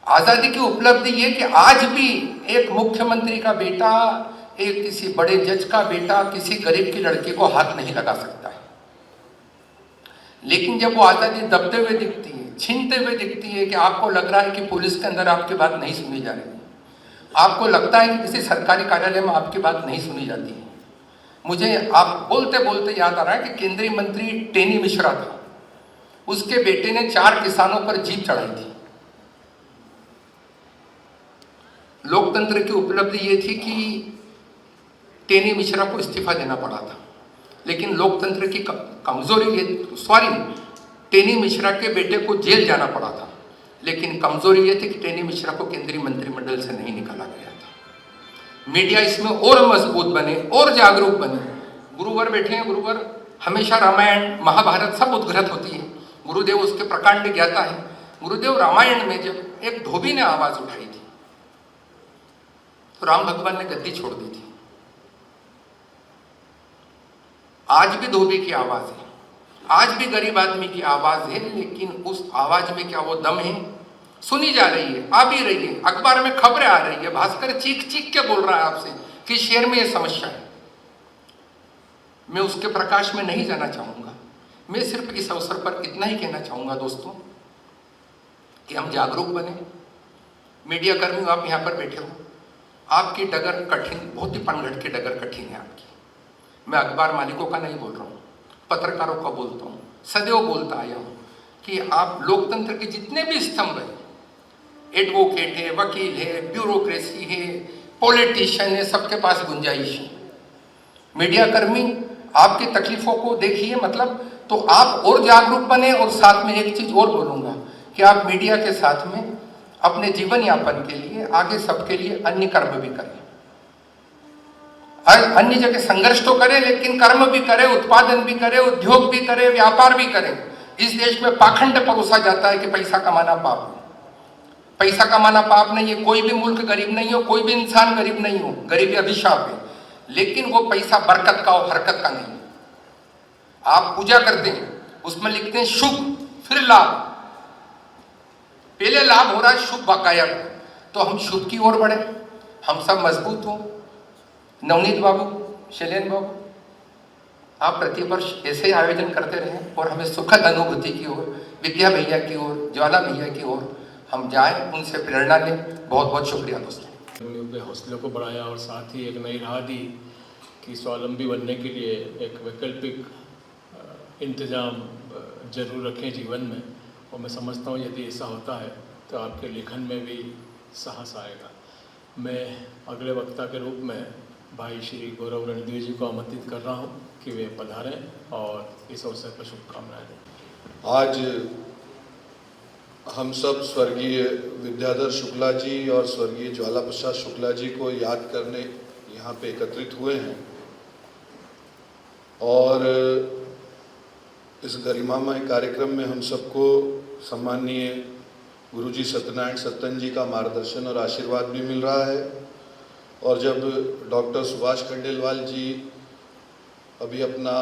आज़ादी की उपलब्धि ये कि आज भी एक मुख्यमंत्री का बेटा, एक किसी बड़े जज का बेटा किसी गरीब की लड़की को हाथ नहीं लगा सकता है। लेकिन जब वो आज़ादी दबते हुए दिखती है, छीनते हुए दिखती है, कि आपको लग रहा है कि पुलिस के अंदर आपकी बात नहीं सुनी जा रही, आपको लगता है कि किसी सरकारी कार्यालय में आपकी बात नहीं सुनी जाती है। मुझे आप बोलते बोलते याद आ रहा है कि केंद्रीय मंत्री टेनी मिश्रा था, उसके बेटे ने 4 किसानों पर जीप चढ़ाई थी। लोकतंत्र की उपलब्धि ये थी कि टेनी मिश्रा को इस्तीफा देना पड़ा था, लेकिन लोकतंत्र की कमजोरी ये, टेनी मिश्रा के बेटे को जेल जाना पड़ा था, लेकिन कमजोरी ये थी कि टेनी मिश्रा को केंद्रीय मंत्रिमंडल से नहीं निकाला गया था। मीडिया इसमें और मजबूत बने और जागरूक बने। गुरुवर बैठे हैं, गुरुवर हमेशा रामायण महाभारत सब उद्धृत होती है, गुरुदेव उसके प्रकांड ज्ञाता है। गुरुदेव रामायण में जब एक धोबी ने आवाज उठाई थी तो राम भगवान ने गद्दी छोड़ दी थी। आज भी धोबी की आवाज है, आज भी गरीब आदमी की आवाज है, लेकिन उस आवाज में क्या वो दम है? सुनी जा रही है, आ भी रही है, अखबार में खबरें आ रही है, भास्कर चीख चीख के बोल रहा है आपसे कि शहर में ये समस्या है। मैं उसके प्रकाश में नहीं जाना चाहूंगा, मैं सिर्फ इस अवसर पर इतना ही कहना चाहूंगा दोस्तों कि हम जागरूक बने। मीडिया कर्मियों, आप यहाँ पर बैठे हो, आपकी डगर कठिन, बहुत ही पनघट की डगर कठिन है आपकी। मैं अखबार मालिकों का नहीं बोल रहा हूँ, पत्रकारों का बोलता हूँ, सदैव बोलता आया हूँ कि आप लोकतंत्र के जितने भी स्तंभ हैं, एडवोकेट है, वकील है, ब्यूरोक्रेसी है, पॉलिटिशियन है, सबके पास गुंजाइश है। मीडिया कर्मी आपकी तकलीफों को देखिए, मतलब तो आप और जागरूक बने। और साथ में एक चीज और बोलूँगा कि आप मीडिया के साथ में अपने जीवन यापन के लिए, आगे सबके लिए अन्य कर्म भी करें। अन्य जगह संघर्ष तो करें, लेकिन कर्म भी करें, उत्पादन भी करें, उद्योग भी करें, व्यापार भी करें। इस देश में पाखंड परोसा जाता है कि पैसा कमाना पाप है। पैसा कमाना पाप नहीं है, कोई भी मुल्क गरीब नहीं हो, कोई भी इंसान गरीब नहीं हो, गरीबी अभिशाप है, लेकिन वो पैसा बरकत का और हरकत का नहीं। आप पूजा करते हैं, उसमें लिखते हैं शुभ, फिर लाभ। पहले लाभ हो रहा है, शुभ बकाया, तो हम शुभ की ओर बढ़े, हम सब मजबूत हो। नवनीत बाबू, शैलेन बाबू, आप प्रतिवर्ष ऐसे आयोजन करते रहें और हमें सुखद अनुभूति की ओर, विद्या भैया की ओर, ज्वाला भैया की ओर हम जाएं, उनसे प्रेरणा लें। बहुत बहुत शुक्रिया दोस्तों। उनके हौसले को बढ़ाया और साथ ही एक नई राह दी कि स्वावलंबी बनने के लिए एक वैकल्पिक इंतज़ाम जरूर रखें जीवन में। और मैं समझता हूँ यदि ऐसा होता है तो आपके लेखन में भी साहस आएगा। मैं अगले वक्ता के रूप में भाई श्री गौरव रणधीर जी को आमंत्रित कर रहा हूँ कि वे पधारें और इस अवसर पर शुभकामनाएं दें। आज हम सब स्वर्गीय विद्याधर शुक्ला जी और स्वर्गीय ज्वाला प्रसाद शुक्ला जी को याद करने यहाँ पे एकत्रित हुए हैं और इस गरिमामय कार्यक्रम में हम सबको सम्माननीय गुरुजी सत्यनारायण सत्तन जी का मार्गदर्शन और आशीर्वाद भी मिल रहा है। और जब डॉक्टर सुभाष खंडेलवाल जी अभी अपना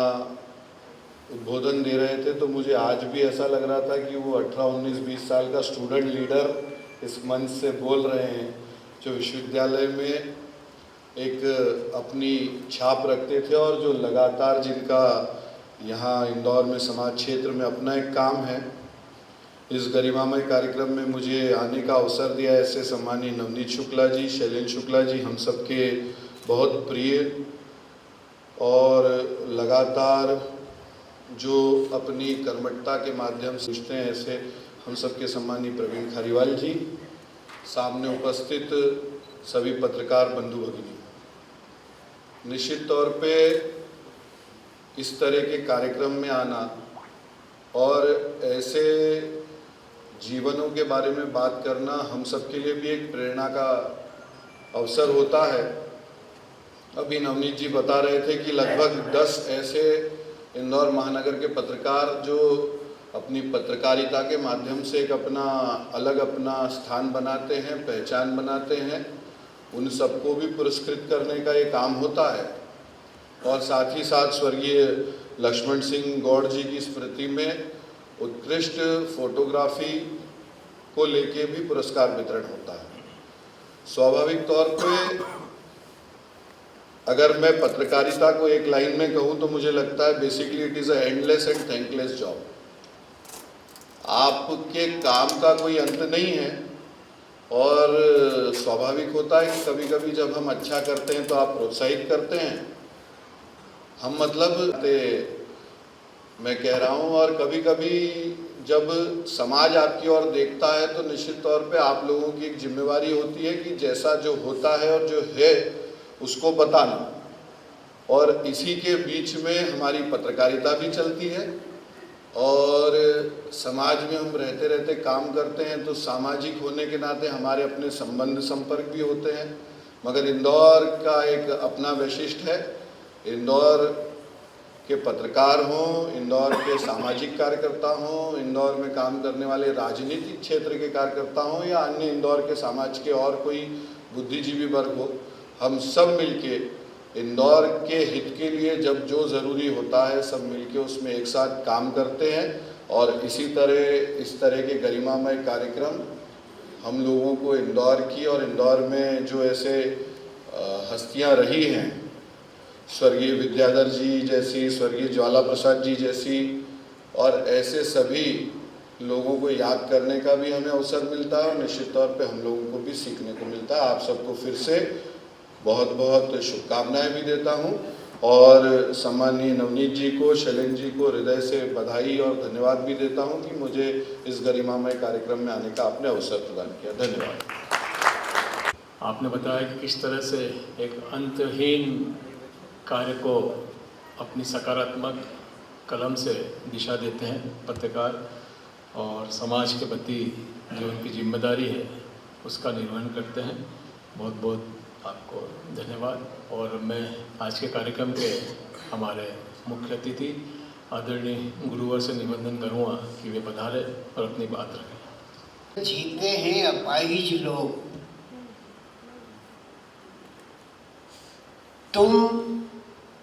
उद्बोधन दे रहे थे तो मुझे आज भी ऐसा लग रहा था कि वो 18, 19, 20 साल का स्टूडेंट लीडर इस मंच से बोल रहे हैं, जो विश्वविद्यालय में एक अपनी छाप रखते थे और जो लगातार जिनका यहाँ इंदौर में समाज क्षेत्र में अपना एक काम है। इस गरिमामय कार्यक्रम में मुझे आने का अवसर दिया ऐसे सम्मानीय नवनीत शुक्ला जी, शैलेन शुक्ला जी, हम सबके बहुत प्रिय और लगातार जो अपनी कर्मठता के माध्यम से पूछते हैं, ऐसे हम सबके सम्मानीय प्रवीण खारीवाल जी, सामने उपस्थित सभी पत्रकार बंधु भगिनी। निश्चित तौर पे इस तरह के कार्यक्रम में आना और ऐसे जीवनों के बारे में बात करना हम सबके लिए भी एक प्रेरणा का अवसर होता है। अभी नवनीत जी बता रहे थे कि लगभग 10 ऐसे इंदौर महानगर के पत्रकार जो अपनी पत्रकारिता के माध्यम से एक अपना स्थान बनाते हैं, पहचान बनाते हैं, उन सबको भी पुरस्कृत करने का ये काम होता है। और साथ ही साथ स्वर्गीय लक्ष्मण सिंह गौड़ जी की स्मृति में उत्कृष्ट फोटोग्राफी को लेके भी पुरस्कार वितरण होता है। स्वाभाविक तौर पे अगर मैं पत्रकारिता को एक लाइन में कहूँ तो मुझे लगता है basically it is a endless and thankless job. आपके काम का कोई अंत नहीं है और स्वाभाविक होता है कि कभी कभी जब हम अच्छा करते हैं तो आप प्रोत्साहित करते हैं, हम मतलब मैं कह रहा हूँ। और कभी कभी जब समाज आपकी ओर देखता है तो निश्चित तौर पे आप लोगों की एक जिम्मेवारी होती है कि जैसा जो होता है और जो है उसको बताना। और इसी के बीच में हमारी पत्रकारिता भी चलती है और समाज में हम रहते रहते काम करते हैं, तो सामाजिक होने के नाते हमारे अपने संबंध संपर्क भी होते हैं। मगर इंदौर का एक अपना वैशिष्ट्य है। इंदौर के पत्रकार हों, इंदौर के सामाजिक कार्यकर्ता हों, इंदौर में काम करने वाले राजनीतिक क्षेत्र के कार्यकर्ता हों या अन्य इंदौर के समाज के और कोई बुद्धिजीवी वर्ग हो, हम सब मिलके इंदौर के हित के लिए जब जो ज़रूरी होता है सब मिलके उसमें एक साथ काम करते हैं। और इस तरह के गरिमामय कार्यक्रम हम लोगों को इंदौर की और इंदौर में जो ऐसे हस्तियां रही हैं, स्वर्गीय विद्याधर जी जैसी, स्वर्गीय ज्वाला प्रसाद जी जैसी, और ऐसे सभी लोगों को याद करने का भी हमें अवसर मिलता है और निश्चित तौर पे हम लोगों को भी सीखने को मिलता है। आप सबको फिर से बहुत बहुत शुभकामनाएं भी देता हूं और सम्माननीय नवनीत जी को, शैलेन जी को हृदय से बधाई और धन्यवाद भी देता हूं कि मुझे इस गरिमामय कार्यक्रम में आने का आपने अवसर प्रदान किया। धन्यवाद। आपने बताया कि किस तरह से एक अंतहीन कार्य को अपनी सकारात्मक कलम से दिशा देते हैं पत्रकार, और समाज के प्रति जो उनकी जिम्मेदारी है उसका निर्वहन करते हैं। बहुत बहुत आपको धन्यवाद। और मैं आज के कार्यक्रम के हमारे मुख्य अतिथि आदरणीय गुरुवर से निवेदन करूँगा कि वे पधारे और अपनी बात रखें। जीते हैं अपाहिज लोग, तुम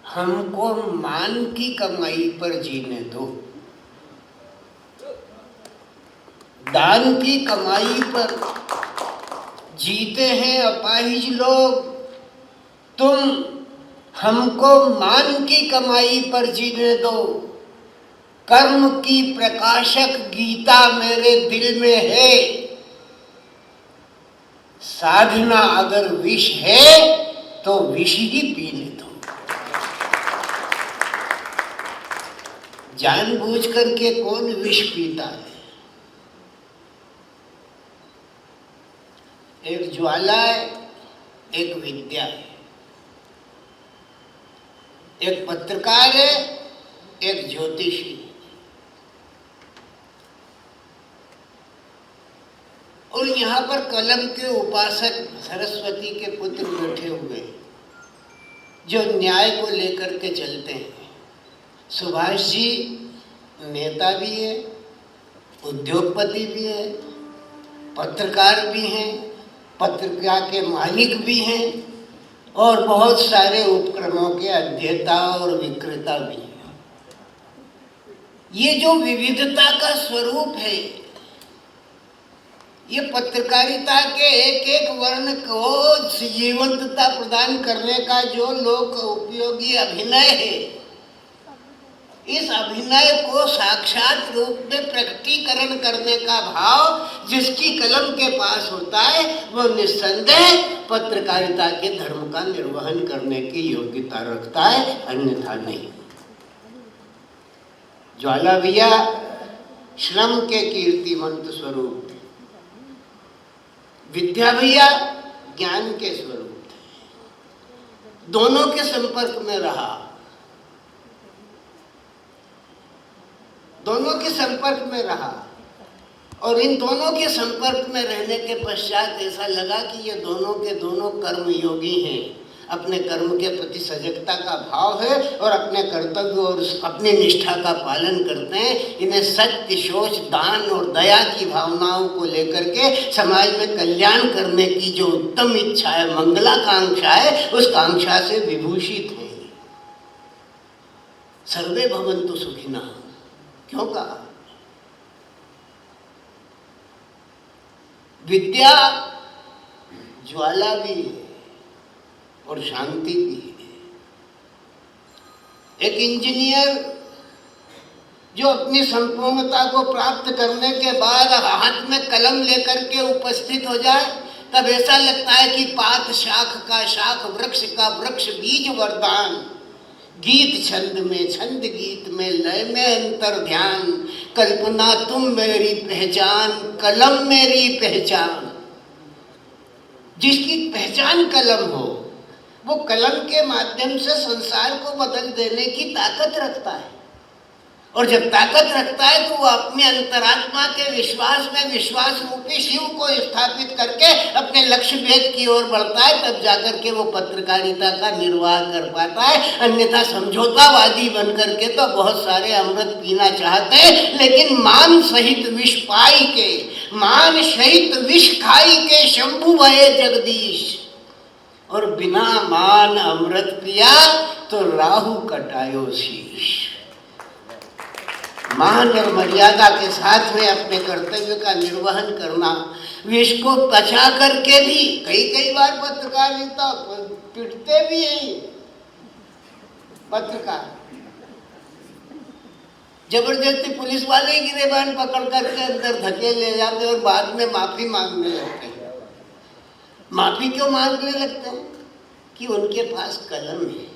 हमको मान की कमाई पर जीने दो, दान की कमाई पर जीते हैं अपाहिज लोग, तुम हमको मान की कमाई पर जीने दो। कर्म की प्रकाशक गीता मेरे दिल में है, साधना अगर विष है तो विष ही पीने दो। जानबूझ करके कौन विष पीता है? एक ज्वाला है, एक विद्या है, एक पत्रकार है, एक ज्योतिषी है। और यहाँ पर कलम के उपासक सरस्वती के पुत्र बैठे हुए जो न्याय को लेकर के चलते हैं। सुभाष जी नेता भी है, उद्योगपति भी है, पत्रकार भी हैं, पत्रिका के मालिक भी हैं और बहुत सारे उपक्रमों के अध्येता और विक्रेता भी हैं। ये जो विविधता का स्वरूप है, ये पत्रकारिता के एक एक वर्ण को जीवंतता प्रदान करने का जो लोक उपयोगी अभिनय है, इस अभिनय को साक्षात रूप में प्रकटीकरण करने का भाव जिसकी कलम के पास होता है, वो निस्संदेह पत्रकारिता के धर्म का निर्वहन करने की योग्यता रखता है, अन्यथा नहीं। ज्वाला भैया श्रम के कीर्तिमंत स्वरूप, विद्या भैया ज्ञान के स्वरूप थे। दोनों के संपर्क में रहा, दोनों के संपर्क में रहा और इन दोनों के संपर्क में रहने के पश्चात ऐसा लगा कि ये दोनों के दोनों कर्मयोगी हैं। अपने कर्म के प्रति सजगता का भाव है और अपने कर्तव्य और अपनी निष्ठा का पालन करते हैं। इन्हें सत्य, शोच, दान और दया की भावनाओं को लेकर के समाज में कल्याण करने की जो उत्तम इच्छा है, मंगलाकांक्षा है, उस कांक्षा से विभूषित है। सर्वे भवन्तु सुखिनः क्यों कहा? विद्या ज्वाला भी है और शांति भी है। एक इंजीनियर जो अपनी संपूर्णता को प्राप्त करने के बाद हाथ में कलम लेकर के उपस्थित हो जाए, तब ऐसा लगता है कि पात शाख का शाख, वृक्ष का वृक्ष, बीज वरदान, गीत छंद में, छंद गीत में, लय में अंतर ध्यान, कल्पना तुम मेरी पहचान, कलम मेरी पहचान। जिसकी पहचान कलम हो, वो कलम के माध्यम से संसार को बदल देने की ताकत रखता है। और जब ताकत रखता है तो वो अपने अंतरात्मा के विश्वास में विश्वास रूपी शिव को स्थापित करके अपने लक्ष्य भेद की ओर बढ़ता है। तब जाकर के वो पत्रकारिता का निर्वाह कर पाता है। अन्यथा समझौतावादी बन करके तो बहुत सारे अमृत पीना चाहते हैं, लेकिन मान सहित विष पाई के, मान सहित विष खाई के शंभु भये जगदीश। और बिना मान अमृत पिया तो राहु कटायो शीश। मान और मर्यादा के साथ में अपने कर्तव्य का निर्वहन करना, विष को पचा करके भी कई बार पत्रकारिता पिटते भी हैं। पत्रकार जबरदस्ती पुलिस वाले गिरेबान पकड़ करके अंदर धकेल ले जाते और बाद में माफी मांगने लगते हैं। माफी क्यों मांगने लगते हैं? कि उनके पास कलम है,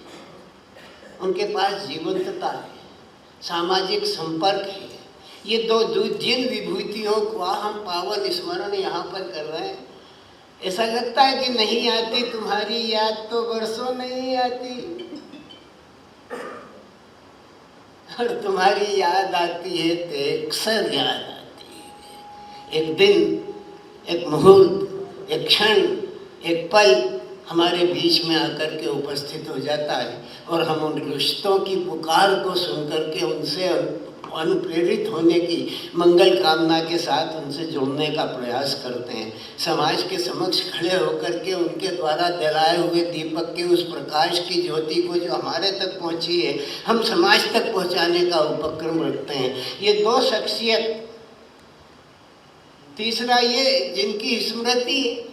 उनके पास जीवंतता है, सामाजिक संपर्क है। ये दो जिन विभूतियों को हम पावन स्मरण यहाँ पर कर रहे हैं, ऐसा लगता है कि नहीं आती तुम्हारी याद तो बरसों नहीं आती, और तुम्हारी याद आती है तो अक्सर याद आती है। एक दिन, एक मुहूर्त, एक क्षण, एक पल हमारे बीच में आकर के उपस्थित हो जाता है और हम उन रिश्तों की पुकार को सुनकर के उनसे अनुप्रेरित होने की मंगल कामना के साथ उनसे जुड़ने का प्रयास करते हैं। समाज के समक्ष खड़े होकर के उनके द्वारा जलाए हुए दीपक के उस प्रकाश की ज्योति को जो हमारे तक पहुंची है, हम समाज तक पहुंचाने का उपक्रम रखते हैं। ये दो शख्सियत, तीसरा ये जिनकी स्मृति,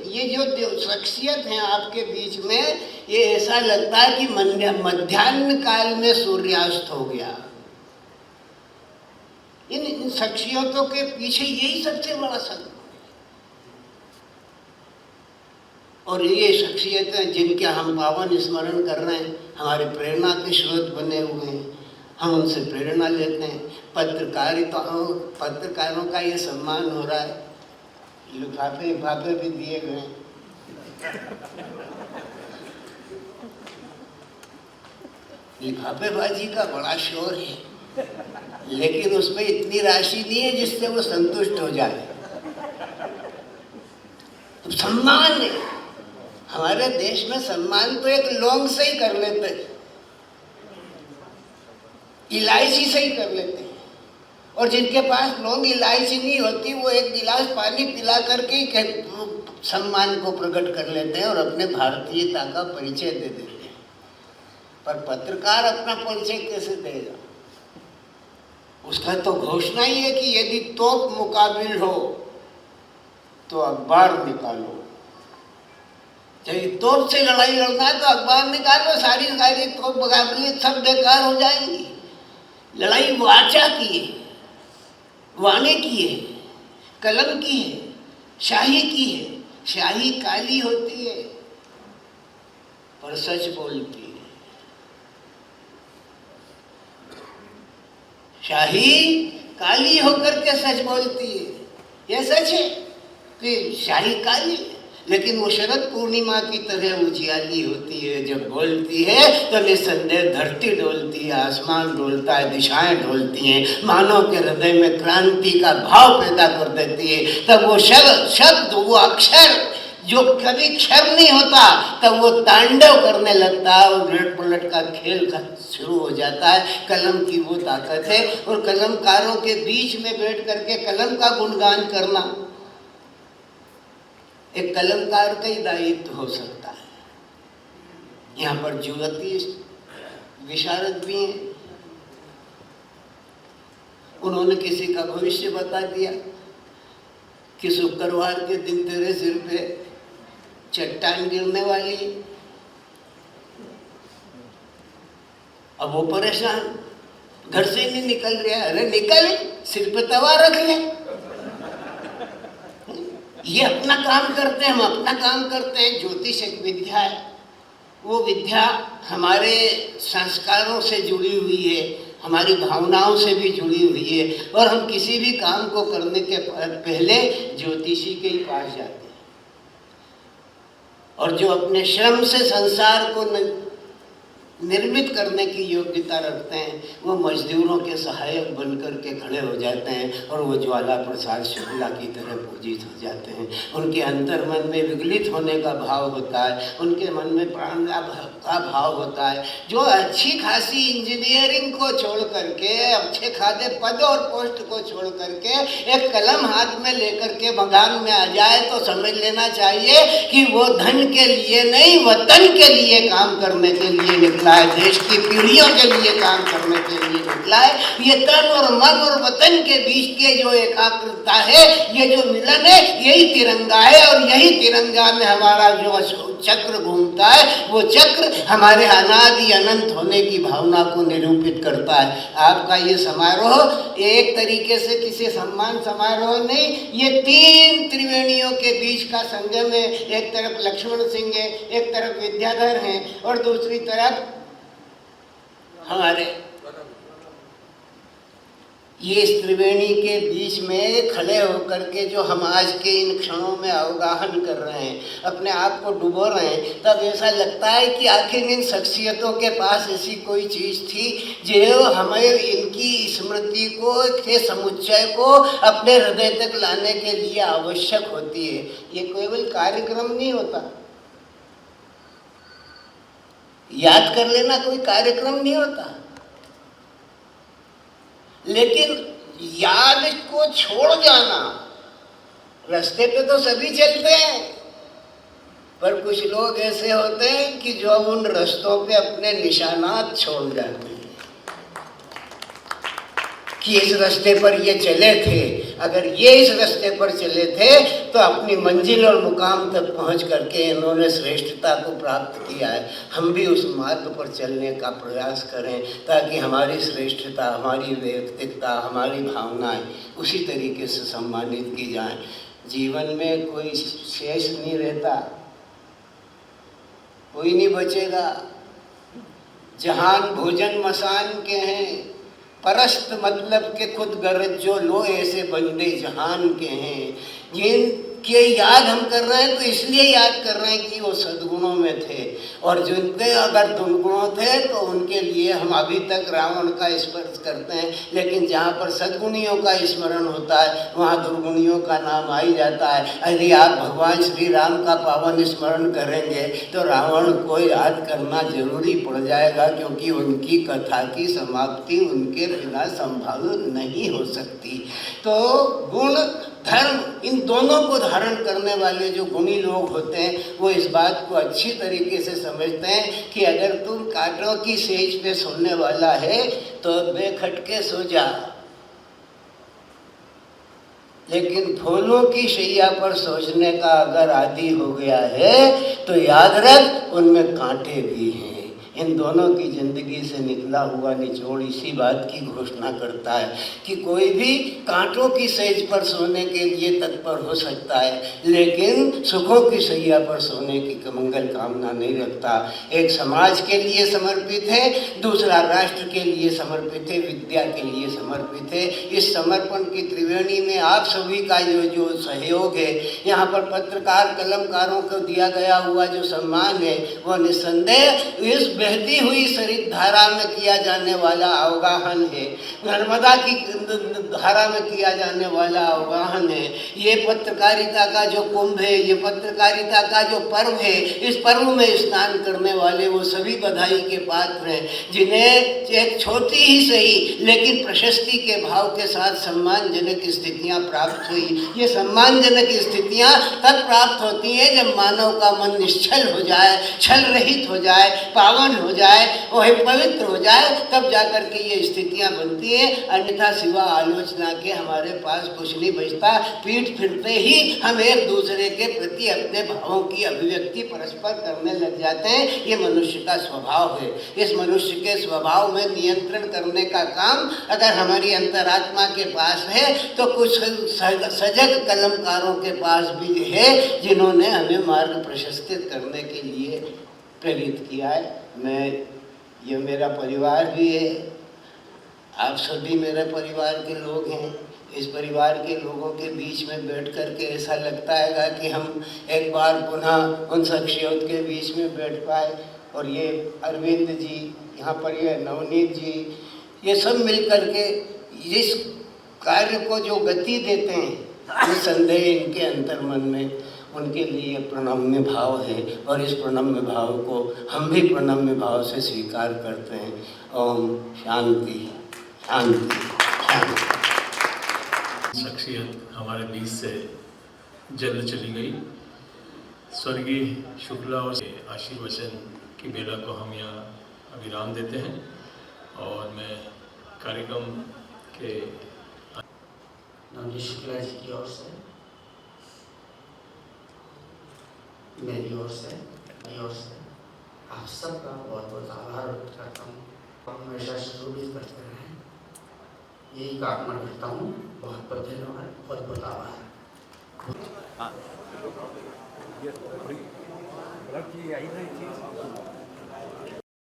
ये जो शख्सियत है आपके बीच में, ये ऐसा लगता है कि मध्याह्न काल में सूर्यास्त हो गया। इन शख्सियतों के पीछे यही सबसे बड़ा सत्य है। और ये शख्सियतें जिनके हम पावन स्मरण कर रहे हैं, हमारे प्रेरणा के स्रोत बने हुए हैं, हम उनसे प्रेरणा लेते हैं। पत्रकारों का ये सम्मान हो रहा है, लिफाफे भी दिए गए हैं। लिफाफेबाजी का बड़ा शोर है, लेकिन उसमें इतनी राशि नहीं है जिससे वो संतुष्ट हो जाए। तो सम्मान है, हमारे देश में सम्मान तो एक लौंग से ही कर लेते हैं, इलायची से ही कर लेते हैं। और जिनके पास लौंग इलायची नहीं होती, वो एक गिलास पानी पिला करके ही सम्मान को प्रकट कर लेते हैं और अपने भारतीयता का परिचय दे देते हैं। पर पत्रकार अपना परिचय कैसे देगा? उसका तो घोषणा ही है कि यदि तोप मुकाबिल हो तो अखबार निकालो। यदि तोप से लड़ाई लड़ना है तो अखबार निकालो, सारी तोप मुकाबले सब बेकार हो जाएंगी। लड़ाई वाचा की है, वाणी की है, कलम की है, शाही की है। शाही काली होती है पर सच बोलती है। शाही काली होकर के सच बोलती है। यह सच है कि शाही काली, लेकिन वो शरद पूर्णिमा की तरह उजियाली होती है। जब बोलती है तो निसंदेह धरती डोलती है, आसमान डोलता है, दिशाएं डोलती हैं, मानव के हृदय में क्रांति का भाव पैदा कर देती है। तब वो शब्द, वो अक्षर जो कभी क्षर नहीं होता, तब वो तांडव करने लगता है और उलट पलट का खेल शुरू हो जाता है। कलम की वो ताकत है। और कलमकारों के बीच में बैठ करके कलम का गुणगान करना एक कलमकार का ही दायित्व हो सकता है। यहाँ पर जुगती विशारद भी हैं, उन्होंने किसी का भविष्य बता दिया कि शुक्रवार के दिन तेरे सिर पे चट्टान गिरने वाली है। अब वो परेशान, घर से नहीं निकल रहा। अरे निकल, सिर पे तवा रख ले। ये अपना काम करते हैं, हम अपना काम करते हैं। ज्योतिष एक विद्या है, वो विद्या हमारे संस्कारों से जुड़ी हुई है, हमारी भावनाओं से भी जुड़ी हुई है। और हम किसी भी काम को करने के पहले ज्योतिषी के ही पास जाते हैं। और जो अपने श्रम से संसार को निर्मित करने की योग्यता रखते हैं, वो मजदूरों के सहायक बनकर के खड़े हो जाते हैं और वो ज्वाला प्रसाद शुक्ला की तरह पूजित हो जाते हैं। उनके अंतर मन में विगलित होने का भाव होता है, उनके मन में प्राण का भाव होता है। जो अच्छी खासी इंजीनियरिंग को छोड़ करके, अच्छे खादे पद और पोस्ट को छोड़ करके एक कलम हाथ में लेकर के मैदान में आ जाए तो समझ लेना चाहिए कि वो धन के लिए नहीं, वतन के लिए काम करने के लिए निकला है, देश की पीढ़ियों के लिए काम करने के लिए निकला है। ये तन और मन और वतन के बीच के जो एकाग्रता है, ये जो मिलन है, यही तिरंगा है। और यही तिरंगा में हमारा जो चक्र घूमता है, वो चक्र हमारे अनादि अनंत होने की भावना को निरूपित करता है। आपका ये समारोह एक तरीके से किसी सम्मान समारोह नहीं, ये तीन त्रिवेणियों के बीच का संगम है। एक तरफ लक्ष्मण सिंह है, एक तरफ विद्याधर हैं और दूसरी तरफ हमारे ये इस त्रिवेणी के बीच में खड़े होकर के जो हम आज के इन क्षणों में अवगाहन कर रहे हैं, अपने आप को डुबो रहे हैं, तब ऐसा लगता है कि आखिर इन शख्सियतों के पास ऐसी कोई चीज़ थी जो हमें इनकी स्मृति को के समुच्चय को अपने हृदय तक लाने के लिए आवश्यक होती है। ये केवल कार्यक्रम नहीं होता, याद कर लेना कोई कार्यक्रम नहीं होता, लेकिन याद को छोड़ जाना। रास्ते पे तो सभी चलते हैं, पर कुछ लोग ऐसे होते हैं कि जो उन रास्तों पे अपने निशानात छोड़ जाते हैं कि इस रास्ते पर ये चले थे, अगर ये इस रास्ते पर चले थे तो अपनी मंजिल और मुकाम तक पहुंच करके इन्होंने श्रेष्ठता को प्राप्त किया है। हम भी उस मार्ग पर चलने का प्रयास करें ताकि हमारी श्रेष्ठता, हमारी व्यक्तित्वता, हमारी भावनाएं उसी तरीके से सम्मानित की जाएं। जीवन में कोई शेष नहीं रहता, कोई नहीं बचेगा। जहान भोजन मसान के हैं, परस्त मतलब के खुद गरज जो लो ऐसे बंदे जहान के हैं। जिनके याद हम कर रहे हैं तो इसलिए याद कर रहे हैं कि वो सद्गुणों में थे, और जिनके अगर दुर्गुणों थे तो उनके लिए हम अभी तक रावण का स्मरण करते हैं। लेकिन जहाँ पर सद्गुणियों का स्मरण होता है वहाँ दुर्गुणियों का नाम आ ही जाता है। यदि आप भगवान श्री राम का पावन स्मरण करेंगे तो रावण को याद करना जरूरी पड़ जाएगा, क्योंकि उनकी कथा की समाप्ति उनके बिना संभव नहीं हो सकती। तो गुण धर्म इन दोनों को धारण करने वाले जो गुणी लोग होते हैं वो इस बात को अच्छी तरीके से समझते हैं कि अगर तुम कांटों की सेज पे सोने वाला है तो बेखटके सो जा, लेकिन फूलों की शैया पर सोचने का अगर आदी हो गया है तो याद रख उनमें कांटे भी हैं। इन दोनों की जिंदगी से निकला हुआ निचोड़ इसी बात की घोषणा करता है कि कोई भी कांटों की सेज पर सोने के लिए तत्पर हो सकता है, लेकिन सुखों की सैया पर सोने की मंगल कामना नहीं रखता। एक समाज के लिए समर्पित है, दूसरा राष्ट्र के लिए समर्पित है, विद्या के लिए समर्पित है। इस समर्पण की त्रिवेणी में आप सभी का जो सहयोग है, यहाँ पर पत्रकार कलमकारों को दिया गया हुआ जो सम्मान है वो निस्संदेह इस बहती हुई सरित धारा में किया जाने वाला अवगाहन है, नर्मदा की धारा में किया जाने वाला अवगाहन है। ये पत्रकारिता का जो कुंभ है, ये पत्रकारिता का जो पर्व है, इस पर्व में स्नान करने वाले वो सभी बधाई के पात्र हैं जिन्हें एक छोटी ही सही लेकिन प्रशस्ति के भाव के साथ सम्मानजनक स्थितियाँ प्राप्त हुई। ये सम्मानजनक स्थितियाँ तब प्राप्त होती हैं जब मानव का मन निश्चल हो जाए, छल रहित हो जाए, पावन हो जाए, वह पवित्र हो जाए, तब जाकर के ये स्थितियाँ बनती हैं। अन्यथा सिवा आलोचना के हमारे पास कुछ नहीं बचता। पीठ फिरते ही हम एक दूसरे के प्रति अपने भावों की अभिव्यक्ति परस्पर करने लग जाते हैं। ये मनुष्य का स्वभाव है। इस मनुष्य के स्वभाव में नियंत्रण करने का काम अगर हमारी अंतरात्मा के पास है तो कुछ सजग कलमकारों के पास भी है जिन्होंने हमें मार्ग प्रशस्तित करने के लिए प्रेरित किया है। ये मेरा परिवार भी है, आप सभी मेरे परिवार के लोग हैं। इस परिवार के लोगों के बीच में बैठ कर के ऐसा लगता है कि हम एक बार पुनः उन शख्सियत के बीच में बैठ पाए। और ये अरविंद जी, यहाँ पर ये नवनीत जी, ये सब मिल कर के इस कार्य को जो गति देते हैं, निस्संदेह इनके अंतर्मन में उनके लिए प्रणम्य भाव है, और इस प्रणम्य भाव को हम भी प्रणम्य भाव से स्वीकार करते हैं। ओम शांति शांति शांति। शख्सियत हमारे बीच से जल्द चली गई। स्वर्गीय शुक्ला और आशीर्वचन की बेला को हम यहाँ विराम देते हैं, और मैं कार्यक्रम के नवनीत शुक्ला जी की ओर से, मेरी ओर से, आप सबका बहुत बहुत आभार व्यक्त करता हूँ। आप हमेशा सुशोभित करते रहें, यही कामना करता हूँ। बहुत बहुत धन्यवाद, बहुत बहुत आभार।